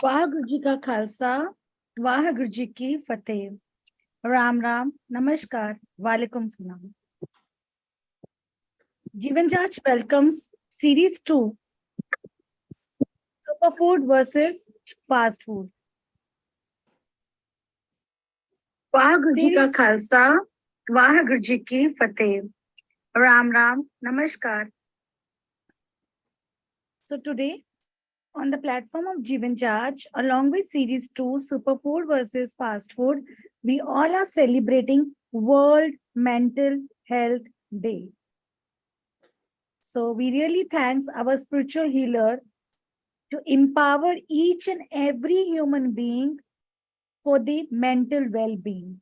वाहगुरु जी का खालसा, वाहगुरु जी की फतेह. Ram Ram, Namaskar, Walaikum Salam. Jeevan Jaj welcomes Series 2, Superfood versus Fast Food. Waheguru ji का खालसा, वाहगुरु जी की फतेह. Ram Ram, Namaskar. So today, on the platform of Jeevan Jaj, along with Series 2, Superfood versus Fast Food, we all are celebrating World Mental Health Day. So we really thanks our spiritual healer to empower each and every human being for the mental well-being.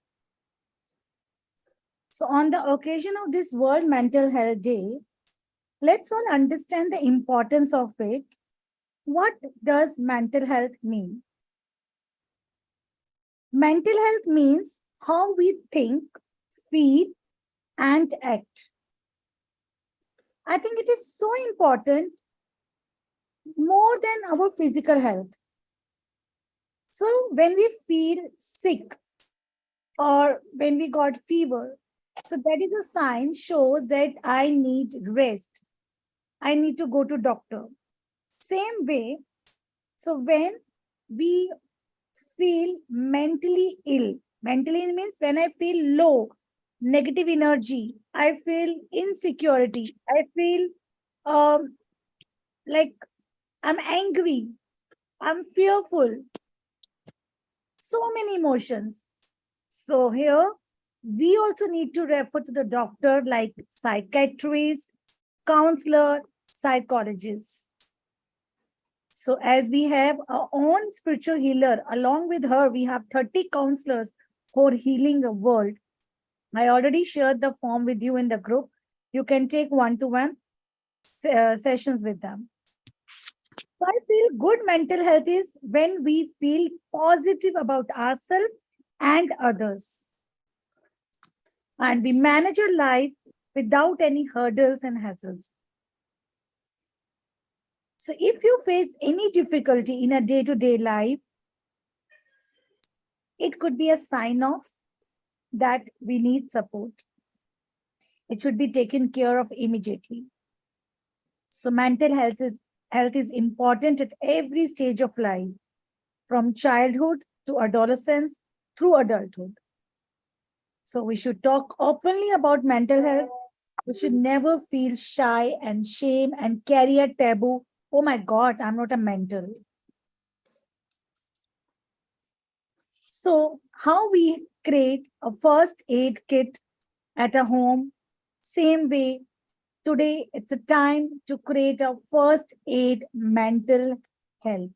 So on the occasion of this World Mental Health Day, let's all understand the importance of it. What does mental health mean? Mental health means how we think, feel, and act. I think it is so important more than our physical health. So when we feel sick or when we got fever, so that is a sign shows that I need rest. I need to go to doctor. Same way, so when we feel mentally ill means when I feel low, negative energy, I feel insecurity, I feel like I'm angry, I'm fearful, so many emotions. So here we also need to refer to the doctor like psychiatrist, counselor, psychologist. So as we have our own spiritual healer, along with her, we have 30 counselors who are healing the world. I already shared the form with you in the group. You can take one-to-one sessions with them. So I feel good mental health is when we feel positive about ourselves and others. And we manage our life without any hurdles and hassles. So if you face any difficulty in a day-to-day life, it could be a sign of that we need support. It should be taken care of immediately. So mental health is important at every stage of life, from childhood to adolescence through adulthood. So we should talk openly about mental health. We should never feel shy and shame and carry a taboo. Oh my God, I'm not a mental. So how we create a first aid kit at a home, same way, today it's a time to create a first aid mental health.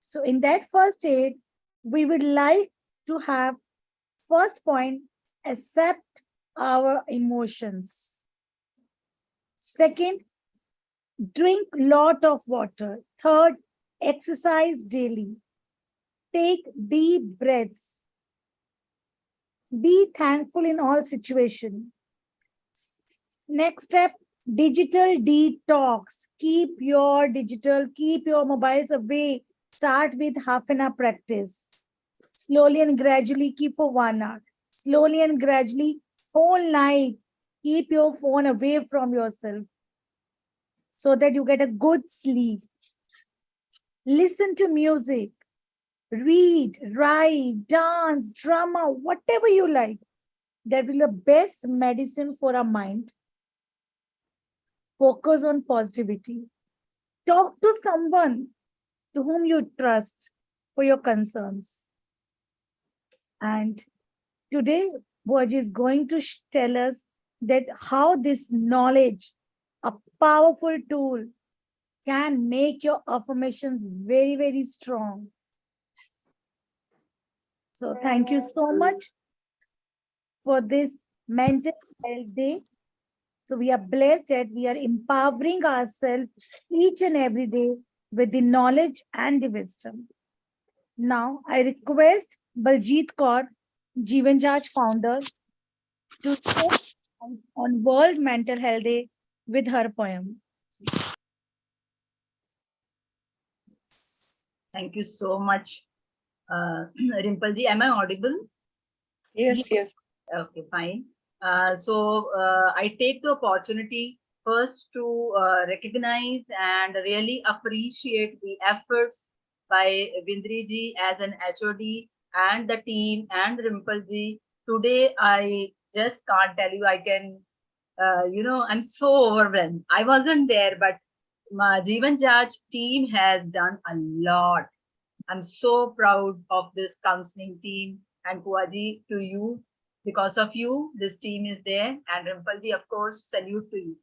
So in that first aid, we would like to have first point, accept our emotions. Second, drink lot of water. Third, exercise daily. Take deep breaths. Be thankful in all situations. Next step, digital detox. Keep your mobiles away. Start with half an hour practice. Slowly and gradually keep for 1 hour. Slowly and gradually, whole night, keep your phone away from yourself so that you get a good sleep. Listen to music. Read, write, dance, drama, whatever you like. That will be the best medicine for our mind. Focus on positivity. Talk to someone to whom you trust for your concerns. And today, Boj is going to tell us that how this knowledge, a powerful tool, can make your affirmations very, very strong. So thank you so much for this mental health day. So we are blessed that we are empowering ourselves each and every day with the knowledge and the wisdom. Now I request Baljeet Kaur, Jeevan Jaj founder, to talk on World Mental Health Day with her poem. Thank you so much, Rimple ji. Am I audible? Yes, yes. Okay, fine. I take the opportunity first to recognize and really appreciate the efforts by Vindri ji as an HOD and the team and Rimple ji. Today, I just can't tell you, I can, I'm so overwhelmed. I wasn't there, but my Jeevan Jaj team has done a lot. I'm so proud of this counseling team, and Puaji, to you. Because of you, this team is there. And Rimpalji, of course, salute to you.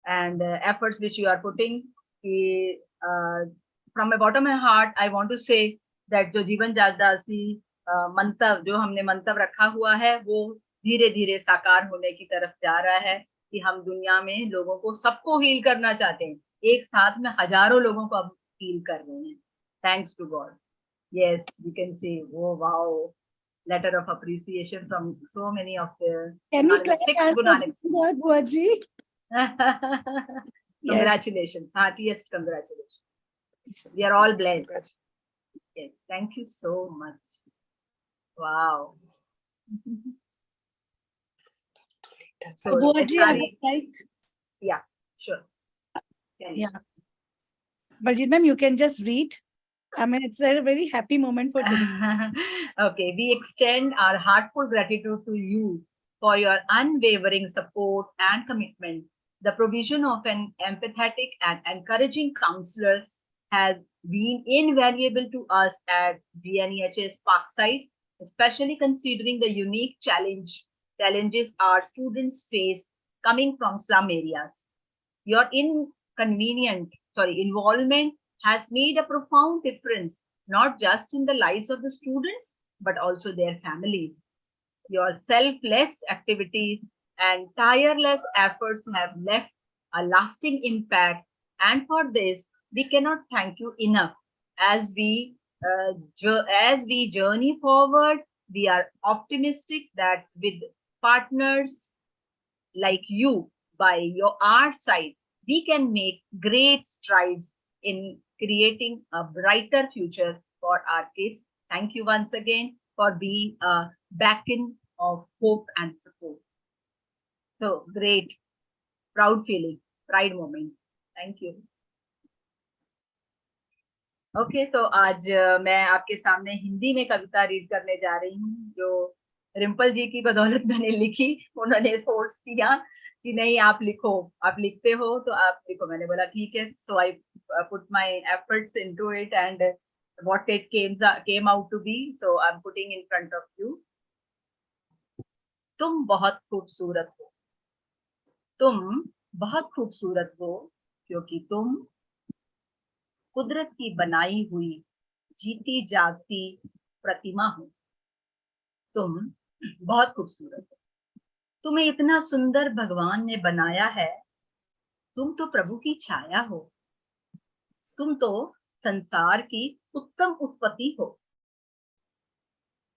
And efforts which you are putting. From my bottom of my heart, I want to say that जो जीवन जागदासी मंतव जो हमने मंतव रखा हुआ है वो धीरे धीरे साकार होने की तरफ जा रहा है कि हम दुनिया में लोगों को सबको हील करना चाहते हैं एक साथ में हजारों लोगों को अब हील कर रहे हैं thanks to God yes we can say oh wow letter of appreciation from so many of the Can we clap six hands Guru for Nanak that, Buaji? Congratulations, heartiest congratulations. We are all blessed. Yes, thank you so much. Wow. So, Buaji, I would like. Yeah, sure. Yeah. Baljit ma'am, you can just read. I mean, it's a very happy moment for today. Okay, we extend our heartful gratitude to you for your unwavering support and commitment. The provision of an empathetic and encouraging counselor has been invaluable to us at GNEHS Parkside, especially considering the unique challenges our students face coming from slum areas. Your involvement has made a profound difference, not just in the lives of the students, but also their families. Your selfless activities and tireless efforts have left a lasting impact, and for this, we cannot thank you enough. As we journey forward, we are optimistic that with partners like you by our side, we can make great strides in creating a brighter future for our kids. Thank you once again for being a beacon of hope and support. So great, proud feeling, pride moment. Thank you. Okay तो आज मैं आपके सामने हिंदी में कविता read करने जा रही हूँ जो रिम्पल जी की बदौलत मैंने लिखी उन्होंने फोर्स किया कि नहीं आप लिखो आप लिखते हो तो आप लिखो मैंने बोला ठीक है so I put my efforts into it and what it came out to be so I am putting in front of you तुम बहुत खूबसूरत हो तुम बहुत खूबसूरत हो क्योंकि तुम कुदरत की बनाई हुई जीती जागती प्रतिमा हो तुम बहुत खूबसूरत हो तुम्हें इतना सुंदर भगवान ने बनाया है तुम तो प्रभु की छाया हो तुम तो संसार की उत्तम उत्पत्ति हो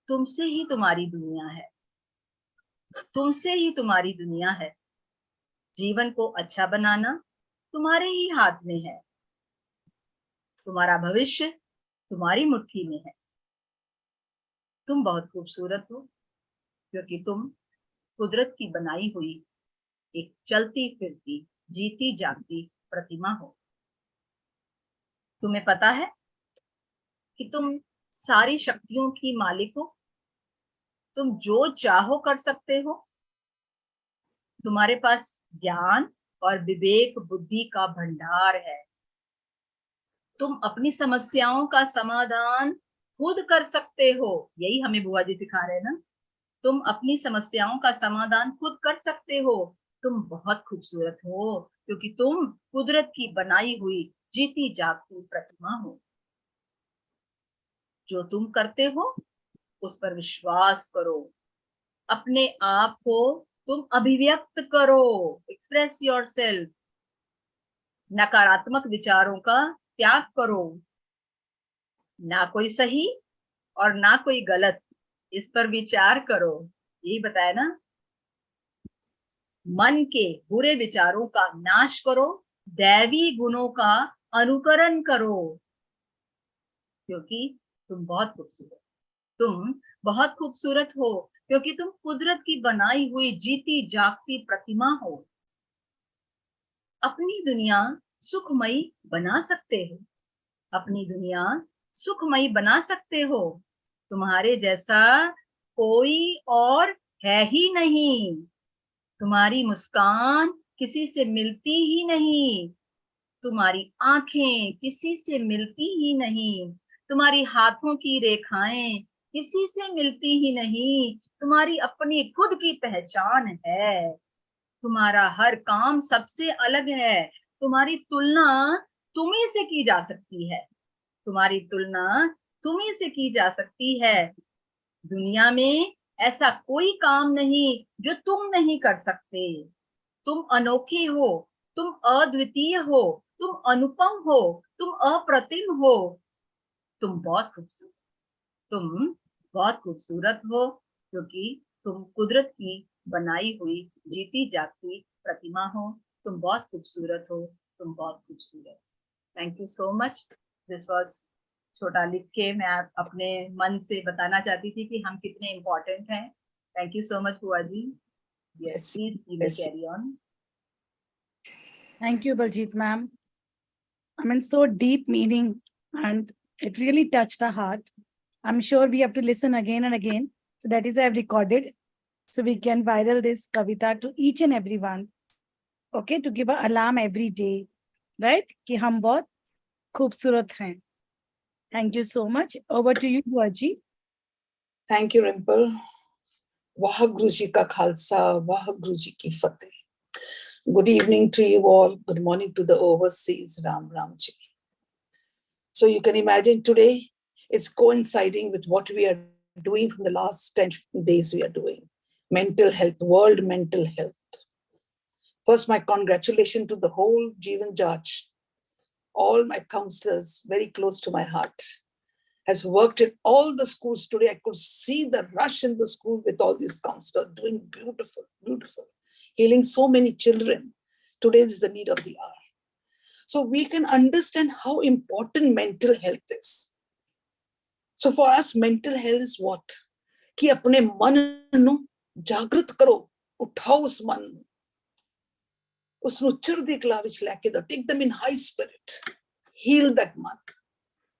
तुमसे ही तुम्हारी दुनिया है तुमसे ही तुम्हारी दुनिया है जीवन को अच्छा बनाना तुम्हारे ही हाथ में है तुम्हारा भविष्य तुम्हारी मुट्ठी में है तुम बहुत खूबसूरत हो क्योंकि तुम कुदरत की बनाई हुई एक चलती फिरती जीती जागती प्रतिमा हो तुम्हें पता है कि तुम सारी शक्तियों की मालिक हो तुम जो चाहो कर सकते हो तुम्हारे पास ज्ञान और विवेक बुद्धि का भंडार है तुम अपनी समस्याओं का समाधान खुद कर सकते हो यही हमें बुआ जी सिखा रहे हैं ना तुम अपनी समस्याओं का समाधान खुद कर सकते हो तुम बहुत खूबसूरत हो क्योंकि तुम कुदरत की बनाई हुई जीती जागती प्रतिमा हो जो तुम करते हो उस पर विश्वास करो अपने आप को तुम अभिव्यक्त करो एक्सप्रेस योरसेल्फ नकारात्मक विचारों का त्याग करो ना कोई सही और ना कोई गलत इस पर विचार करो यही बताया ना मन के बुरे विचारों का नाश करो दैवी गुणों का अनुकरण करो क्योंकि तुम बहुत खूबसूरत, तुम बहुत खूबसूरत हो क्योंकि तुम कुदरत की बनाई हुई जीती जागती प्रतिमा हो। अपनी दुनिया सुखमयी बना सकते हो, अपनी दुनिया सुखमयी बना सकते हो। तुम्हारे जैसा कोई और है ही नहीं। तुम्हारी मुस्कान किसी से मिलती ही नहीं, तुम्हारी आंखें किसी से मिलती ही नहीं, तुम्हारी हाथों की रेखाएं किसी से मिलती ही नहीं। तुम्हारी अपनी खुद की पहचान है, तुम्हारा हर काम सबसे अलग है। तुम्हारी तुलना तुम्ही से की जा सकती है, तुम्हारी तुलना तुम्ही से की जा सकती है। दुनिया में ऐसा कोई काम नहीं जो तुम नहीं कर सकते। तुम अनोखे हो, तुम अद्वितीय हो, तुम अनुपम हो, तुम अप्रतिम हो। तुम बहुत खूबसूरत, तुम बहुत खूबसूरत हो क्योंकि तुम कुदरत की बनाई हुई जीती जागती प्रतिमा हो। तुम बहुत खूबसूरत हो, तुम बहुत खूबसूरत। Thank you so much. This was छोटा लिख के मैं अपने मन से बताना चाहती थी कि हम कितने इम्पोर्टेंट हैं। थैंक यू सो मच बुआ ji. Yes, Yes, please you may yes. Carry on. Thank you, Baljeet ma'am. I mean, so deep meaning, and it really touched the heart. I'm sure we have to listen again and again. So that is why I've recorded. So we can viral this kavita to each and everyone. Okay, to give an alarm every day. Right? कि हम बहुत खूबसूरत हैं. Thank you so much. Over to you, Buaji. Thank you, Rimple. Wahaguru Ji ka Khalsa, Wahaguru Ji ki Fateh. Good evening to you all. Good morning to the overseas, Ram Ram Ji. So you can imagine today it's coinciding with what we are doing from the last 10 days we are doing. Mental health, World Mental Health. First, my congratulations to the whole Jeevan Jaj, all my counselors, very close to my heart, has worked in all the schools today. I could see the rush in the school with all these counselors doing beautiful, beautiful, healing so many children. Today is the need of the hour. So we can understand how important mental health is. So for us, mental health is what? कि अपने मन ਨੂੰ ਜਾਗਰਤ ਕਰੋ, ਉਠਾਓ ਉਸ ਮਨ ਨੂੰ, ਉਸ ਨੂੰ ਚੜ੍ਹਦੀ ਕਲਾ ਵਿੱਚ ਲੈ ਕੇ take them in high spirit, heal that man.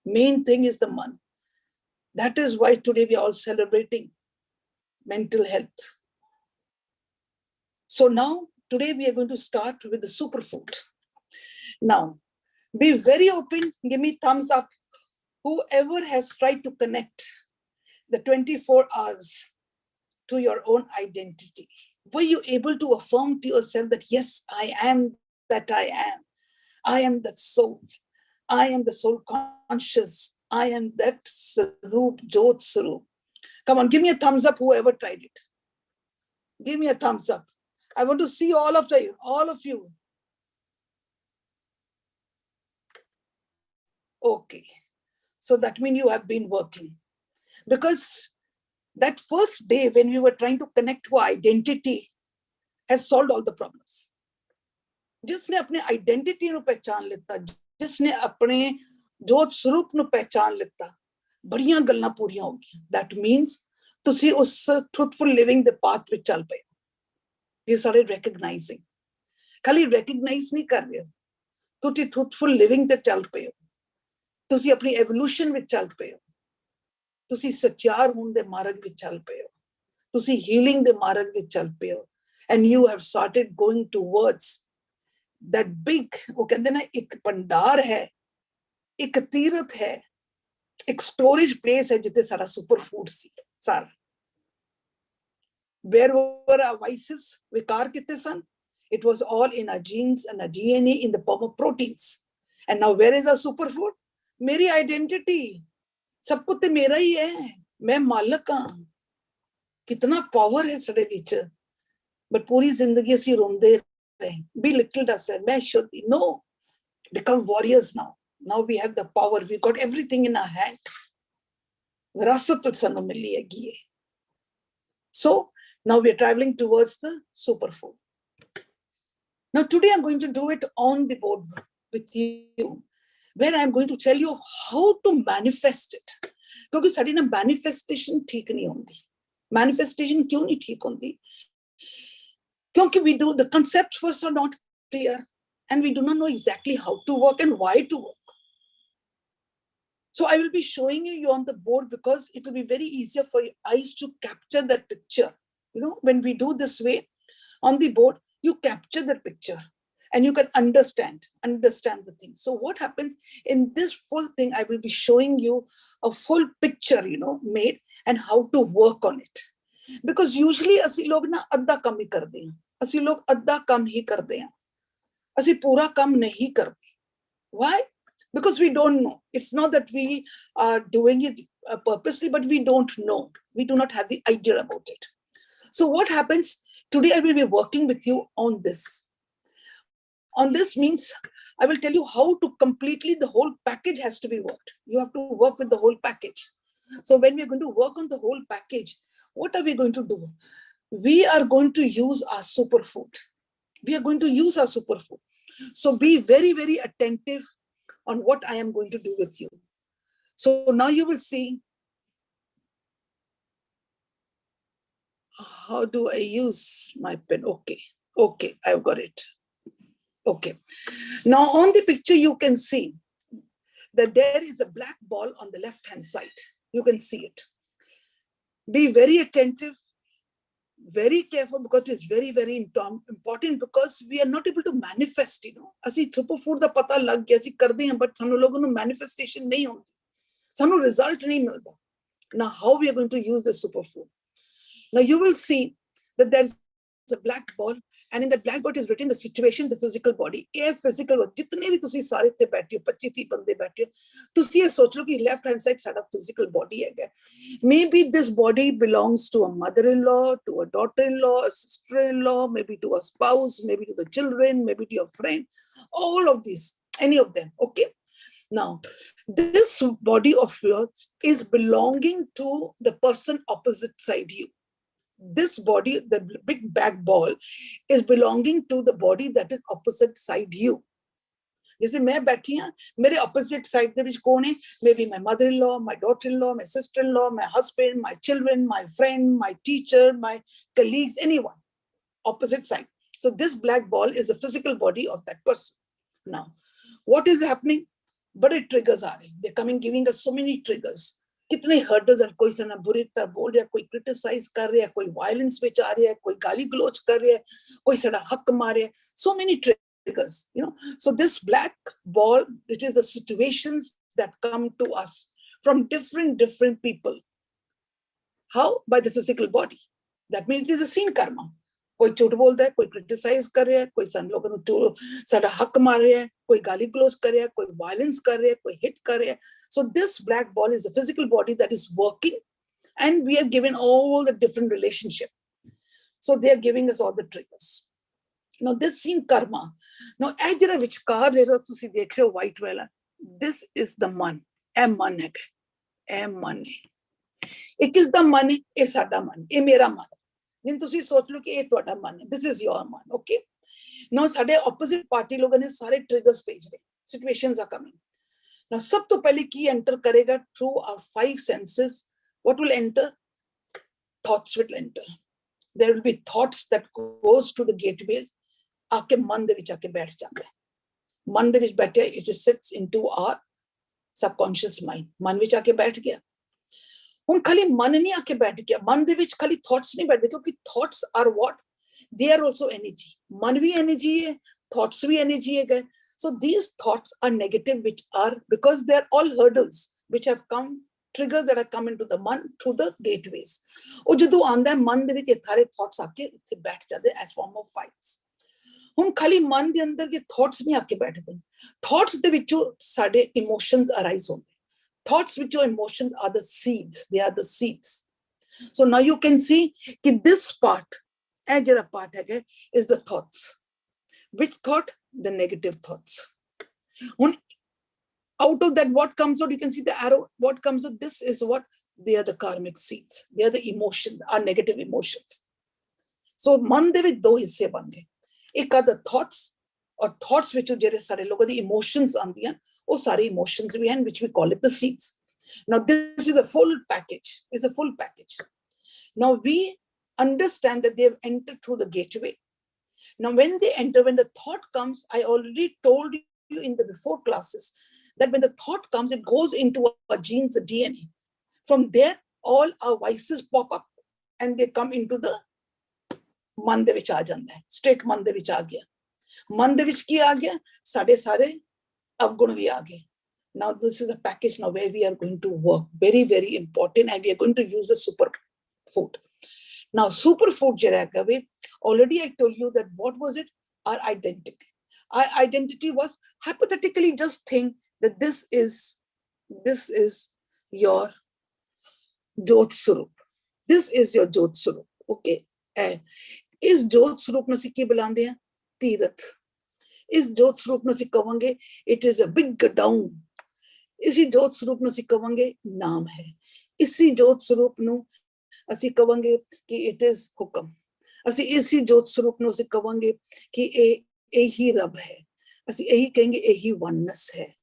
Main thing is the man. That is why today we are all celebrating mental health. So now, today we are going to start with the superfood. Now, be very open, give me thumbs up. Whoever has tried to connect the 24 hours to your own identity, were you able to affirm to yourself that, yes, I am that I am. I am the soul. I am the soul conscious. I am that Sarup, Jot Sarup. Come on, give me a thumbs up, whoever tried it. Give me a thumbs up. I want to see all of you. Okay. So that means you have been working. Because that first day when we were trying to connect to our identity has solved all the problems. जिसने अपने identity ਨੂੰ पहचान लेता, जिसने अपने जोत स्वरूप ਨੂੰ पहचान लेता, बड़ियां गल्लां पूरियां हो गईं. That means ਤੁਸੀਂ ਉਸ truthful living the path ਵਿੱਚ ਚੱਲ ਪਏ. You started recognizing. खाली recognize नहीं कर रहे हो, ਤੁਸੀਂ truthful living ਤੇ ਚੱਲ ਪਏ ਹੋ. ਤੁਸੀਂ ਆਪਣੀ evolution ਵਿੱਚ ਚੱਲ ਪਏ ਹੋ. ਤੁਸੀਂ ਸੱਚਾਰ ਹੋਣ ਦੇ ਮਾਰਗ ਵਿੱਚ ਚੱਲ ਪਏ ਹੋ. ਤੁਸੀਂ healing ਦੇ ਮਾਰਗ ਵਿੱਚ ਚੱਲ ਪਏ ਹੋ. And you have started going towards that big, ਉਹ ਕਹਿੰਦੇ ਨਾ ਇੱਕ ਭੰਡਾਰ ਹੈ, ਇੱਕ ਤੀਰਥ ਹੈ, ਇੱਕ storage place ਹੈ ਜਿੱਥੇ ਸਾਡਾ ਸੁਪਰ ਫੂਡ ਸੀ ਸਾਰਾ. Where were our vices? ਵਿਕਾਰ ਕਿੱਥੇ ਸਨ? It was all in our genes and our DNA in the form of proteins. And now where is our superfood? मेरी identity, सब कुछ ते मेरा ही है, मैं मालक हाँ. कितना power है साडे विच. But पूरी जिंदगी ਅਸੀਂ ਰੋਂਦੇ ਰਹੇ, belittled ourselves, मैं शुद्ध. No, become warriors now. Now we have the power. We got everything in our hand. विरासत ਸਾਨੂੰ ਮਿਲੀ ਹੈਗੀ ਹੈ. So now we are traveling towards the superfood. Now today I'm going to do it on the board with you. where I'm going to tell you how to manifest it. Because sari ना manifestation ठीक नहीं होती. Manifestation क्यों नहीं ठीक होती? क्योंकि we do, the concepts first are not clear and we do not know exactly how to work and why to work. So I will be showing you on the board because it will be very easier for your eyes to capture that picture. You know, when we do this way on the board, you capture the picture and you can understand the thing. So what happens in this full thing, I will be showing you a full picture, you know, made and how to work on it. Because usually ਅਸੀਂ ਲੋਗ ਨਾ ਅੱਧਾ ਕੰਮ ਹੀ ਕਰਦੇ ਹਾਂ. ਅਸੀਂ ਲੋਗ ਅੱਧਾ ਕੰਮ ਹੀ ਕਰਦੇ ਹਾਂ. ਅਸੀਂ ਪੂਰਾ ਕੰਮ ਨਹੀਂ ਕਰਦੇ. Why? Because we don't know. It's not that we are doing it purposely, but we don't know. We do not have the idea about it. So what happens today, I will be working with you on this. On this means I will tell you how to completely, the whole package has to be worked. You have to work with the whole package. So when we're going to work on the whole package, what are we going to do? We are going to use our superfood. We are going to use our superfood. So be very, very attentive on what I am going to do with you. So now you will see, how do I use my pen? Okay, I've got it. Okay, now on the picture you can see that there is a black ball on the left hand side. You can see it. Be very attentive, very careful, because it is very, very important, because we are not able to manifest, you know. Asi superfood da pata lag gaya, asi karde hain, but sanu logon nu manifestation nahi hoti. Sanu result nahi milta. Now how we are going to use the superfood? Now you will see that there is a black ball, and in the black ball is written the situation, the physical body. A physical, jitne bhi tusi sare the baithe ho, 25-30 bande baithe ho, tusi ye soch lo ki left hand side sada physical body hai. Maybe this body belongs to a mother-in-law, to a daughter-in-law, a sister-in-law, maybe to a spouse, maybe to the children, maybe to your friend. All of these, any of them, okay? Now, this body of yours is belonging to the person opposite side you. This body, the big black ball, is belonging to the body that is opposite side you. जैसे मैं बैठी हूँ, मेरे opposite side दे विच कौन है? Maybe my mother-in-law, my daughter-in-law, my sister-in-law, my husband, my children, my friend, my teacher, my colleagues, anyone. Opposite side. So this black ball is the physical body of that person. Now, what is happening? Bade triggers are they're coming, giving us so many triggers. कितने hurdles are, कोई सना बुरी तरह बोल रहा है, कोई criticize कर रहा है, कोई violence में जा रहा है, कोई गाली गलौज कर रहा है, कोई सना हक मार रहा है. So many triggers, you know. So this black ball, it is the situations that come to us from different people. How? By the physical body. That means it is a seen karma. कोई झूठ बोलता है, कोई criticise कर रहा है, कोई सन लोगों को साडा हक मार रहा है, कोई गाली गलौज कर रहा है, कोई वायलेंस कर रहा है, कोई हिट कर रहा है. So this black ball is a physical body that is working, and we have given all the different relationship. So they are giving us all the triggers. Now this seen karma. Now as jara vichkar jara tusi dekh rahe ho white wala, this is the man. A man hai. A man hai. Ek is the man hai, e sada man, e mera man. Then तुसी सोच लो कि ये ਤੁਹਾਡਾ मन है. This is your man, okay? Now साडे opposite party लोगों ने सारे triggers भेज रहे. Situations are coming. Now सब तो पहले की enter करेगा through our 5 senses. What will enter? Thoughts will enter. There will be thoughts that goes to the gateways. आके मन दे विच आके बैठ जाता है. मन दे विच बैठे, it sits into our subconscious mind. मन विच आके बैठ गया. ਹੁਣ खाली मन नहीं आके बैठ गया, मन दे विच खाली thoughts नहीं बैठते, क्योंकि thoughts are what? They are also energy. मन भी energy है, thoughts भी energy है. So these thoughts are negative, which are, because they are all hurdles which have come, triggers that have come into the मन through the gateways. और जदों आंदा है मन दे विच ये सारे thoughts आके उत्थे बैठ जाते as form of fights. ਹੁਣ खाली मन दे अंदर के thoughts नहीं आके बैठते. Thoughts दे विचों साडे emotions arise होंदे. Thoughts with your emotions are the seeds. They are the seeds. So now you can see that this part, part is the thoughts. Which thought? The negative thoughts. Out of that, what comes out? You can see the arrow. What comes out? This is what? They are the karmic seeds. They are the emotions, our negative emotions. So man de vich do hisse ban gaye. Ek are the thoughts, और thoughts ਵਿੱਚ ਜਿਹੜੇ ਸਾਡੇ ਲੋਕਾਂ ਦੀ emotions ਆਉਂਦੀਆਂ ਉਹ ਸਾਰੇ emotions ਵੀ ਹਨ which we call it the seeds. Now this is a full package. It's a full package. Now we understand that they have entered through the gateway. Now when they enter, when the thought comes, I already told you in the before classes that when the thought comes, it goes into our genes, the DNA. From there, all our vices pop up and they come into the ਮਨ ਦੇ ਵਿੱਚ ਆ ਜਾਂਦਾ ਹੈ, state ਮਨ ਦੇ ਵਿੱਚ ਆ ਗਿਆ। ਮਨ ਦੇ ਵਿੱਚ ਕੀ ਆ ਗਿਆ? ਸਾਡੇ ਸਾਰੇ ਅਵਗੁਣ ਵੀ ਆ ਗਏ। Now this is a package now where we are going to work, very very important, and we are going to use the superfood. Now superfood ਜਿਹੜਾ ਹੈਗਾ ਵੇ, already I told you that what was it? Our identity. Our identity was, hypothetically just think that this is your Jyot Swarup. This is your Jyot Swarup. Okay. ਇਸ ਜੋਤ ਸਰੂਪ ਨੂੰ ਅਸੀਂ ਕੀ ਬੁਲਾਉਂਦੇ ਆ? ਤੀਰਥ। ਇਸ ਜੋਤ ਸਰੂਪ ਨੂੰ ਅਸੀਂ ਕਵਾਂਗੇ it is a big down. ਇਸੀ ਜੋਤ ਸਰੂਪ ਨੂੰ ਅਸੀਂ ਕਵਾਂਗੇ ਨਾਮ ਹੈ। ਇਸੀ ਜੋਤ ਸਰੂਪ ਨੂੰ ਅਸੀਂ ਕਵਾਂਗੇ ਕਿ ਇਟ ਇਜ਼ ਹੁਕਮ। ਅਸੀਂ ਇਸੀ ਜੋਤ ਸਰੂਪ ਨੂੰ ਅਸੀਂ ਕਵਾਂਗੇ ਕਿ ਇਹ ਇਹੀ ਰੱਬ ਹੈ। ਅਸੀਂ ਇਹੀ ਕਹਾਂਗੇ ਇਹੀ ਵਨਨੈਸ ਹੈ।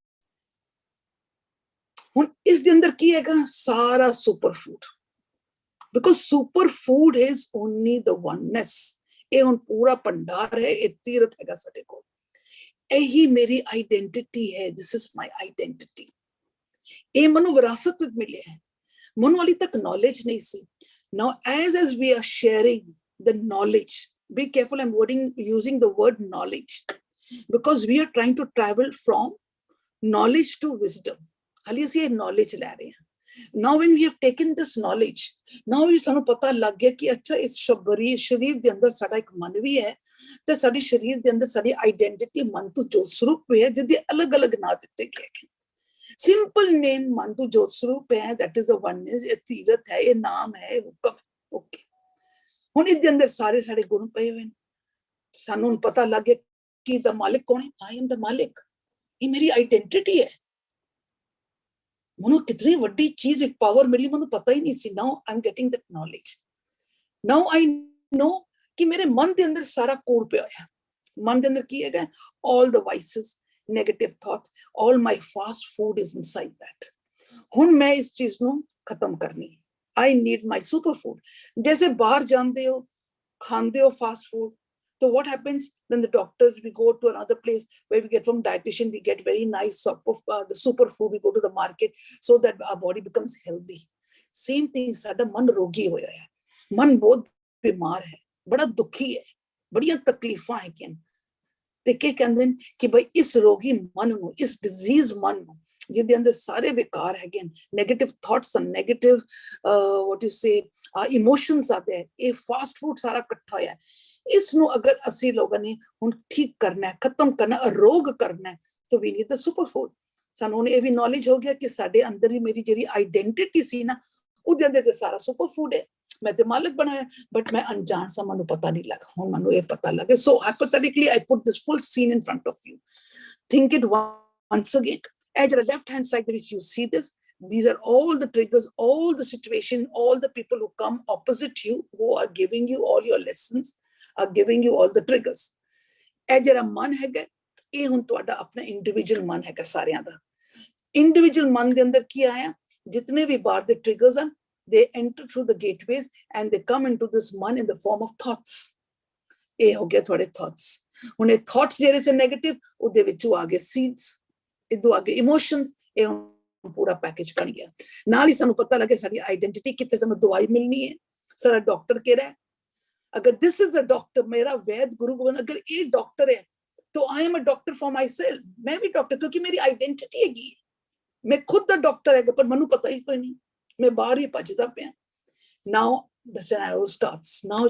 ਹੁਣ ਇਸ ਦੇ ਅੰਦਰ ਕੀ ਹੈਗਾ? ਸਾਰਾ super food. Because superfood is only the oneness. ਇਹ ਹੁਣ ਪੂਰਾ ਭੰਡਾਰ ਹੈ, ਇਹ ਤੀਰਥ ਹੈਗਾ ਸਾਡੇ ਕੋਲ। ਇਹੀ ਮੇਰੀ ਆਈਡੈਂਟਿਟੀ ਹੈ। This is my identity. ਇਹ ਮੈਨੂੰ ਵਿਰਾਸਤ ਵਿੱਚ ਮਿਲਿਆ ਹੈ। ਮੈਨੂੰ ਹਾਲੇ ਤੱਕ knowledge ਨਹੀਂ ਸੀ। Now as we are sharing the knowledge, be careful, I'm using the word knowledge because we are trying to travel from knowledge to wisdom. ਹਾਲੇ ਅਸੀਂ ਇਹ knowledge ਲੈ ਰਹੇ ਹਾਂ। Now when we have taken this knowledge, now we ਸਾਨੂੰ ਪਤਾ ਲੱਗ ਗਿਆ ਕਿ ਅੱਛਾ ਇਸ ਸ਼ਰੀਰ ਦੇ ਅੰਦਰ ਸਾਡਾ ਇੱਕ ਮਨ ਵੀ ਹੈ ਤੇ ਸਾਡੇ ਸ਼ਰੀਰ ਦੇ ਅੰਦਰ ਸਾਡੀ ਆਈਡੈਂਟਿਟੀ ਮਨ ਤੋਂ ਜੋਤ ਸਰੂਪ ਹੈ, ਜਿਹਦੇ ਅਲੱਗ-ਅਲੱਗ ਨਾਂ ਦਿੱਤੇ ਗਏ ਹਨ। ਸਿੰਪਲ ਨੇਮ ਮਨ ਤੋਂ ਜੋਤ ਸਰੂਪ ਹੈ, that is a oneness, ਇਹ ਤੀਰਥ ਹੈ, ਇਹ ਨਾਮ ਹੈ, ਇਹ ਹੁਕਮ ਹੈ। ਓਕੇ, ਹੁਣ ਇਹਦੇ ਅੰਦਰ ਸਾਰੇ ਸਾਡੇ ਗੁਣ ਪਏ ਹੋਏ ਨੇ। ਸਾਨੂੰ ਹੁਣ ਪਤਾ ਲੱਗ ਗਿਆ ਕਿ ਦਾ ਮਾਲਿਕ ਕੌਣ ਹੈ? I am the ਮਾਲਿਕ। ਇਹ ਮੇਰੀ ਆਈਡੈਂਟਿਟੀ ਹੈ। ਮੈਨੂੰ ਕਿਤਨੀ ਵੱਡੀ ਚੀਜ਼, ਇੱਕ ਪਾਵਰ ਮਿਲੀ, ਮੈਨੂੰ ਪਤਾ ਹੀ ਨਹੀਂ ਸੀ। Now I am getting that knowledge. Now I know ਕਿ ਮੇਰੇ ਮਨ ਦੇ ਅੰਦਰ ਸਾਰਾ ਕੋਡ ਪਿਆ ਹੋਇਆ। ਮਨ ਦੇ ਅੰਦਰ ਕੀ ਹੈਗਾ? all the vices, negative thoughts, all my fast food is inside that. ਹੁਣ ਮੈਂ ਇਸ ਚੀਜ਼ ਨੂੰ ਖਤਮ ਕਰਨੀ ਹੈ। I need my superfood. ਜੈਸੇ ਬਾਹਰ ਜਾਂਦੇ ਹੋ, ਖਾਂਦੇ ਹੋ fast food, so what happens? Then the doctors, we go to another place where we get from dietitian, we get very nice sort of the superfood. We go to the market so that our body becomes healthy. Same thing, ਸਾਡਾ ਮਨ ਰੋਗੀ ਹੋਇਆ ਹੈ। ਮਨ ਬਹੁਤ ਬਿਮਾਰ ਹੈ, ਬੜਾ ਦੁਖੀ ਹੈ, ਬੜੀਆਂ ਤਕਲੀਫਾਂ ਹੈਗੀਆਂ। ਤੇ ਕੀ ਕਹਿੰਦੇ ਨੇ ਕਿ ਬਈ ਇਸ ਰੋਗੀ ਮਨ ਨੂੰ, ਇਸ ਡਿਜ਼ੀਜ਼ ਮਨ ਨੂੰ, ਜਿਹਦੇ ਅੰਦਰ ਸਾਰੇ ਵਿਕਾਰ ਹੈਗੇ ਨੇ, negative thoughts and negative what you say emotions ਆਦੇ ਹੈ, ਇਹ ਫਾਸਟ ਫੂਡ ਸਾਰਾ ਇਕੱਠਾ ਹੋਇਆ। ਇਸ ਨੂੰ ਅਗਰ ਅਸੀਂ ਲੋਕਾਂ ਨੇ ਹੁਣ ਠੀਕ ਕਰਨਾ ਹੈ, ਖਤਮ ਕਰਨਾ, ਅਰੋਗ ਕਰਨਾ ਹੈ, ਤਾਂ we need the super food. ਸਾਨੂੰ ਹੁਣ ਇਹ ਵੀ ਨੌਲੇਜ ਹੋ ਗਿਆ ਕਿ ਸਾਡੇ ਅੰਦਰ ਹੀ ਮੇਰੀ ਜਿਹੜੀ ਆਈਡੈਂਟਿਟੀ ਸੀ ਨਾ, ਉਹਦੇ ਅੰਦਰ ਤੇ ਸਾਰਾ ਸੁਪਰ ਫੂਡ ਹੈ। ਮੈਂ ਤੇ ਮਾਲਕ ਬਣਾਇਆ, ਬਟ ਮੈਂ ਅਣਜਾਣ ਸਾਂ, ਮੈਨੂੰ ਪਤਾ ਨਹੀਂ ਲੱਗਾ। ਹੁਣ ਮੈਨੂੰ ਇਹ ਪਤਾ ਲੱਗਾ। ਸੋ hypothetically I put this full scene in front of you. Think it once again. At the left hand side, which you see this, these are all the triggers, all the situation, all the people who come opposite you, who are giving you all your lessons, are giving you all the triggers. ਇਹ ਜਿਹੜਾ ਮਨ ਹੈਗਾ, ਇਹ ਹੁਣ ਤੁਹਾਡਾ ਆਪਣਾ individual ਮਨ ਹੈਗਾ ਸਾਰਿਆਂ ਦਾ। ਇੰਡੀਵਿਜੂਅਲ ਮਨ ਦੇ ਅੰਦਰ ਕੀ ਆਇਆ? ਜਿਤਨੇ ਵੀ ਬਾਹਰ ਦੇ ਟ੍ਰਿਗਰਸ ਹਨ, they enter through the gateways and they come into this man in the form of thoughts. ਇਹ ਹੋ ਗਿਆ ਤੁਹਾਡੇ thoughts. ਹੁਣ ਇਹ thoughts ਜਿਹੜੇ ਸੇ ਨੈਗੇਟਿਵ, ਉਹਦੇ ਵਿੱਚੋਂ ਆ ਗਏ seeds, ਇਦੋਂ ਆ ਗਏ emotions, ਇਹ ਪੂਰਾ ਪੈਕੇਜ ਬਣ ਗਿਆ। ਨਾਲ ਹੀ ਸਾਨੂੰ ਪਤਾ ਲੱਗੇ ਸਾਡੀ ਆਈਡੈਂਟਿਟੀ ਕਿੱਥੇ, ਸਾਨੂੰ ਦਵਾਈ ਮਿਲਣੀ ਹੈ, ਸਾਡਾ ਡਾਕਟਰ ਕਿਹੜਾ ਹੈ। ਅਗਰ ਦਿਸ ਇਜ਼ ਦ ਡਾਕਟਰ, ਮੇਰਾ ਵੈਦ ਗੁਰੂ ਗੋਬਿੰਦ, ਅਗਰ ਇਹ ਡਾਕਟਰ ਹੈ ਤਾਂ I am a doctor for myself. ਮੈਂ ਵੀ ਡਾਕਟਰ, ਕਿਉਂਕਿ ਮੇਰੀ ਆਈਡੈਂਟਿਟੀ ਹੈਗੀ। ਮੈਂ ਖੁਦ ਦਾ ਡਾਕਟਰ ਹੈਗਾ, ਪਰ ਮੈਨੂੰ ਪਤਾ ਹੀ ਕੋਈ ਨਹੀਂ, ਮੈਂ ਬਾਹਰ ਹੀ ਭੱਜਦਾ ਪਿਆ। Now the scenario starts. Now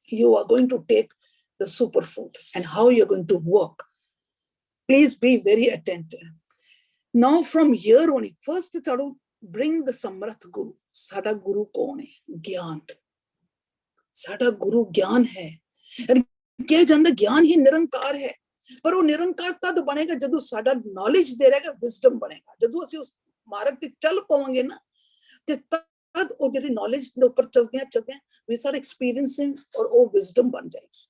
you are going to take the super food and how you are going to work. Please be very attentive. Now from here on, first ਤੁਹਾਨੂੰ bring the ਸਮਰਥ ਗੁਰੂ। ਸਾਡਾ ਗੁਰੂ ਕੌਣ ਹੈ? ਗਿਆਨ। ਸਾਡਾ ਗੁਰੂ ਗਿਆਨ ਹੈ। ਕਿਹਾ ਜਾਂਦਾ ਗਿਆਨ ਹੀ ਨਿਰੰਕਾਰ ਹੈ, ਪਰ ਉਹ ਨਿਰੰਕਾਰ ਤਦ ਬਣੇਗਾ ਜਦੋਂ ਸਾਡਾ ਨੌਲੇਜ ਦੇ ਰਹੇਗਾ, ਵਿਜ਼ਡਮ ਬਣੇਗਾ। ਜਦੋਂ ਅਸੀਂ ਉਸ ਮਾਰਗ ਤੇ ਚੱਲ ਪਾਵਾਂਗੇ ਨਾ, ਤੇ ਤਦ ਉਹ ਜਿਹੜੀ ਨੌਲੇਜ ਦੇ ਉੱਪਰ ਚਲਦਿਆਂ ਵੀ ਸਾਡਾ ਐਕਸਪੀਰੀਐਂਸਿੰਗ ਔਰ ਉਹ ਵਿਜ਼ਡਮ ਬਣ ਜਾਏਗੀ।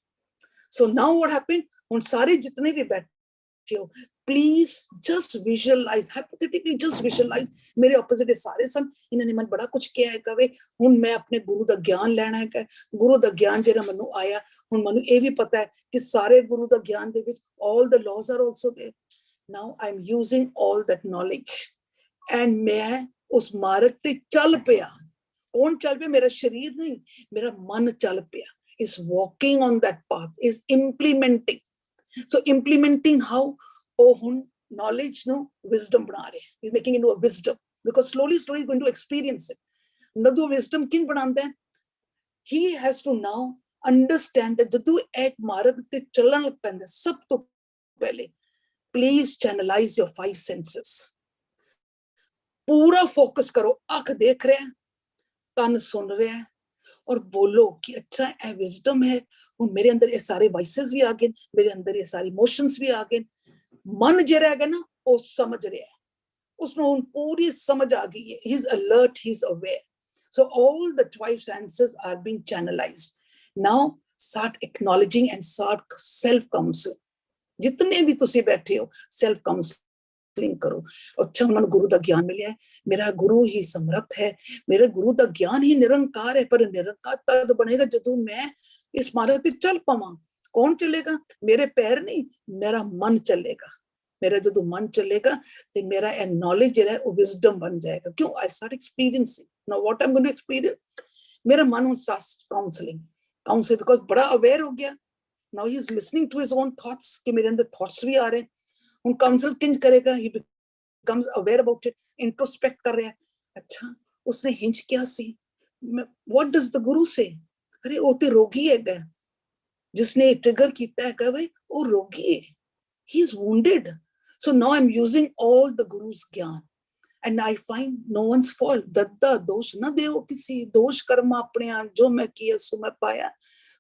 So now what happened? ਹੁਣ ਸਾਰੇ ਜਿਤਨੇ ਵੀ ਬੈਠੇ ਹੋ, please just visualize, hypothetically just visualize, ਮੇਰੇ opposite ਸਾਰੇ ਸਨ, ਇਹਨਾਂ ਨੇ ਮੈਨੂੰ ਬੜਾ ਕੁਝ ਕਿਹਾ ਹੈ ਕਵੇ, ਹੁਣ ਮੈਂ ਆਪਣੇ ਗੁਰੂ ਦਾ ਗਿਆਨ ਲੈਣਾ ਹੈ, ਗੁਰੂ ਦਾ ਗਿਆਨ ਜਿਹੜਾ ਮੈਨੂੰ ਆਇਆ, ਹੁਣ ਮੈਨੂੰ ਇਹ ਵੀ ਪਤਾ ਹੈ ਕਿ ਸਾਰੇ ਗੁਰੂ ਦਾ ਗਿਆਨ ਦੇ ਵਿੱਚ all the laws are also there. Now I'm using all that knowledge and ਮੈਂ ਉਸ ਮਾਰਗ ਤੇ ਚੱਲ ਪਿਆ. ਕੌਣ ਚੱਲ ਪਿਆ? ਮੇਰਾ ਸਰੀਰ ਨਹੀਂ, ਮੇਰਾ ਮਨ ਚੱਲ ਪਿਆ. Is walking on that path, is implementing. So implementing how? Oh, hun knowledge no wisdom bana rahe. He's making into a wisdom because slowly he's going to experience it. Nadu wisdom kin bananda hai? He has to now understand that jadu ek marg te chalan lag penda sab to pehle please channelize your 5 senses. Pura focus karo, akh dekh raha hai, kan sun raha hai, और बोलो कि अच्छा ये wisdom है, और मेरे अंदर ये सारे वाइसेस भी आ गए, मेरे अंदर ये सारी इमोशंस भी आ गए, मन जरा है ना वो समझ रहा है, उसमें पूरी समझ आ गई है, he is alert, he is aware. So all the 5 senses are being channelized. Now start acknowledging and start self counsel. जितने भी तुसी बैठे हो self counsel करो. अच्छा उन्होंने गुरु का ज्ञान मिला है, मेरा गुरु ही समर्थ है, मेरे गुरु का ज्ञान ही निरंकार है, पर निरंकार तद बनेगा जदों मैं इस मार्ग पे चल पावां. कौन चलेगा? मेरे पैर नहीं, मेरा मन चलेगा. मेरा जदों मन चलेगा ते मेरा ए नॉलेज जो है वो विजडम बन जाएगा. क्यों? I start experiencing. Now what I'm going to experience? मेरा मन starts counseling because बड़ा aware हो गया. Now he is listening to his own thoughts कि मेरे अंदर thoughts भी आ रहे हैं. उन काउंसल किंज करेगा, he becomes aware about it, introspect कर रहा है. अच्छा उसने हिंच क्या सी? What does the guru say? अरे वो तो रोगी है क्या? जिसने ट्रिगर किया है क्या भाई? वो रोगी है. He is wounded. So now I'm using all the guru's ज्ञान, and I find no one's fault. दद्दा दोष ना देओ किसी, दोष कर्म अपने आप जो मैं किया सो मैं पाया,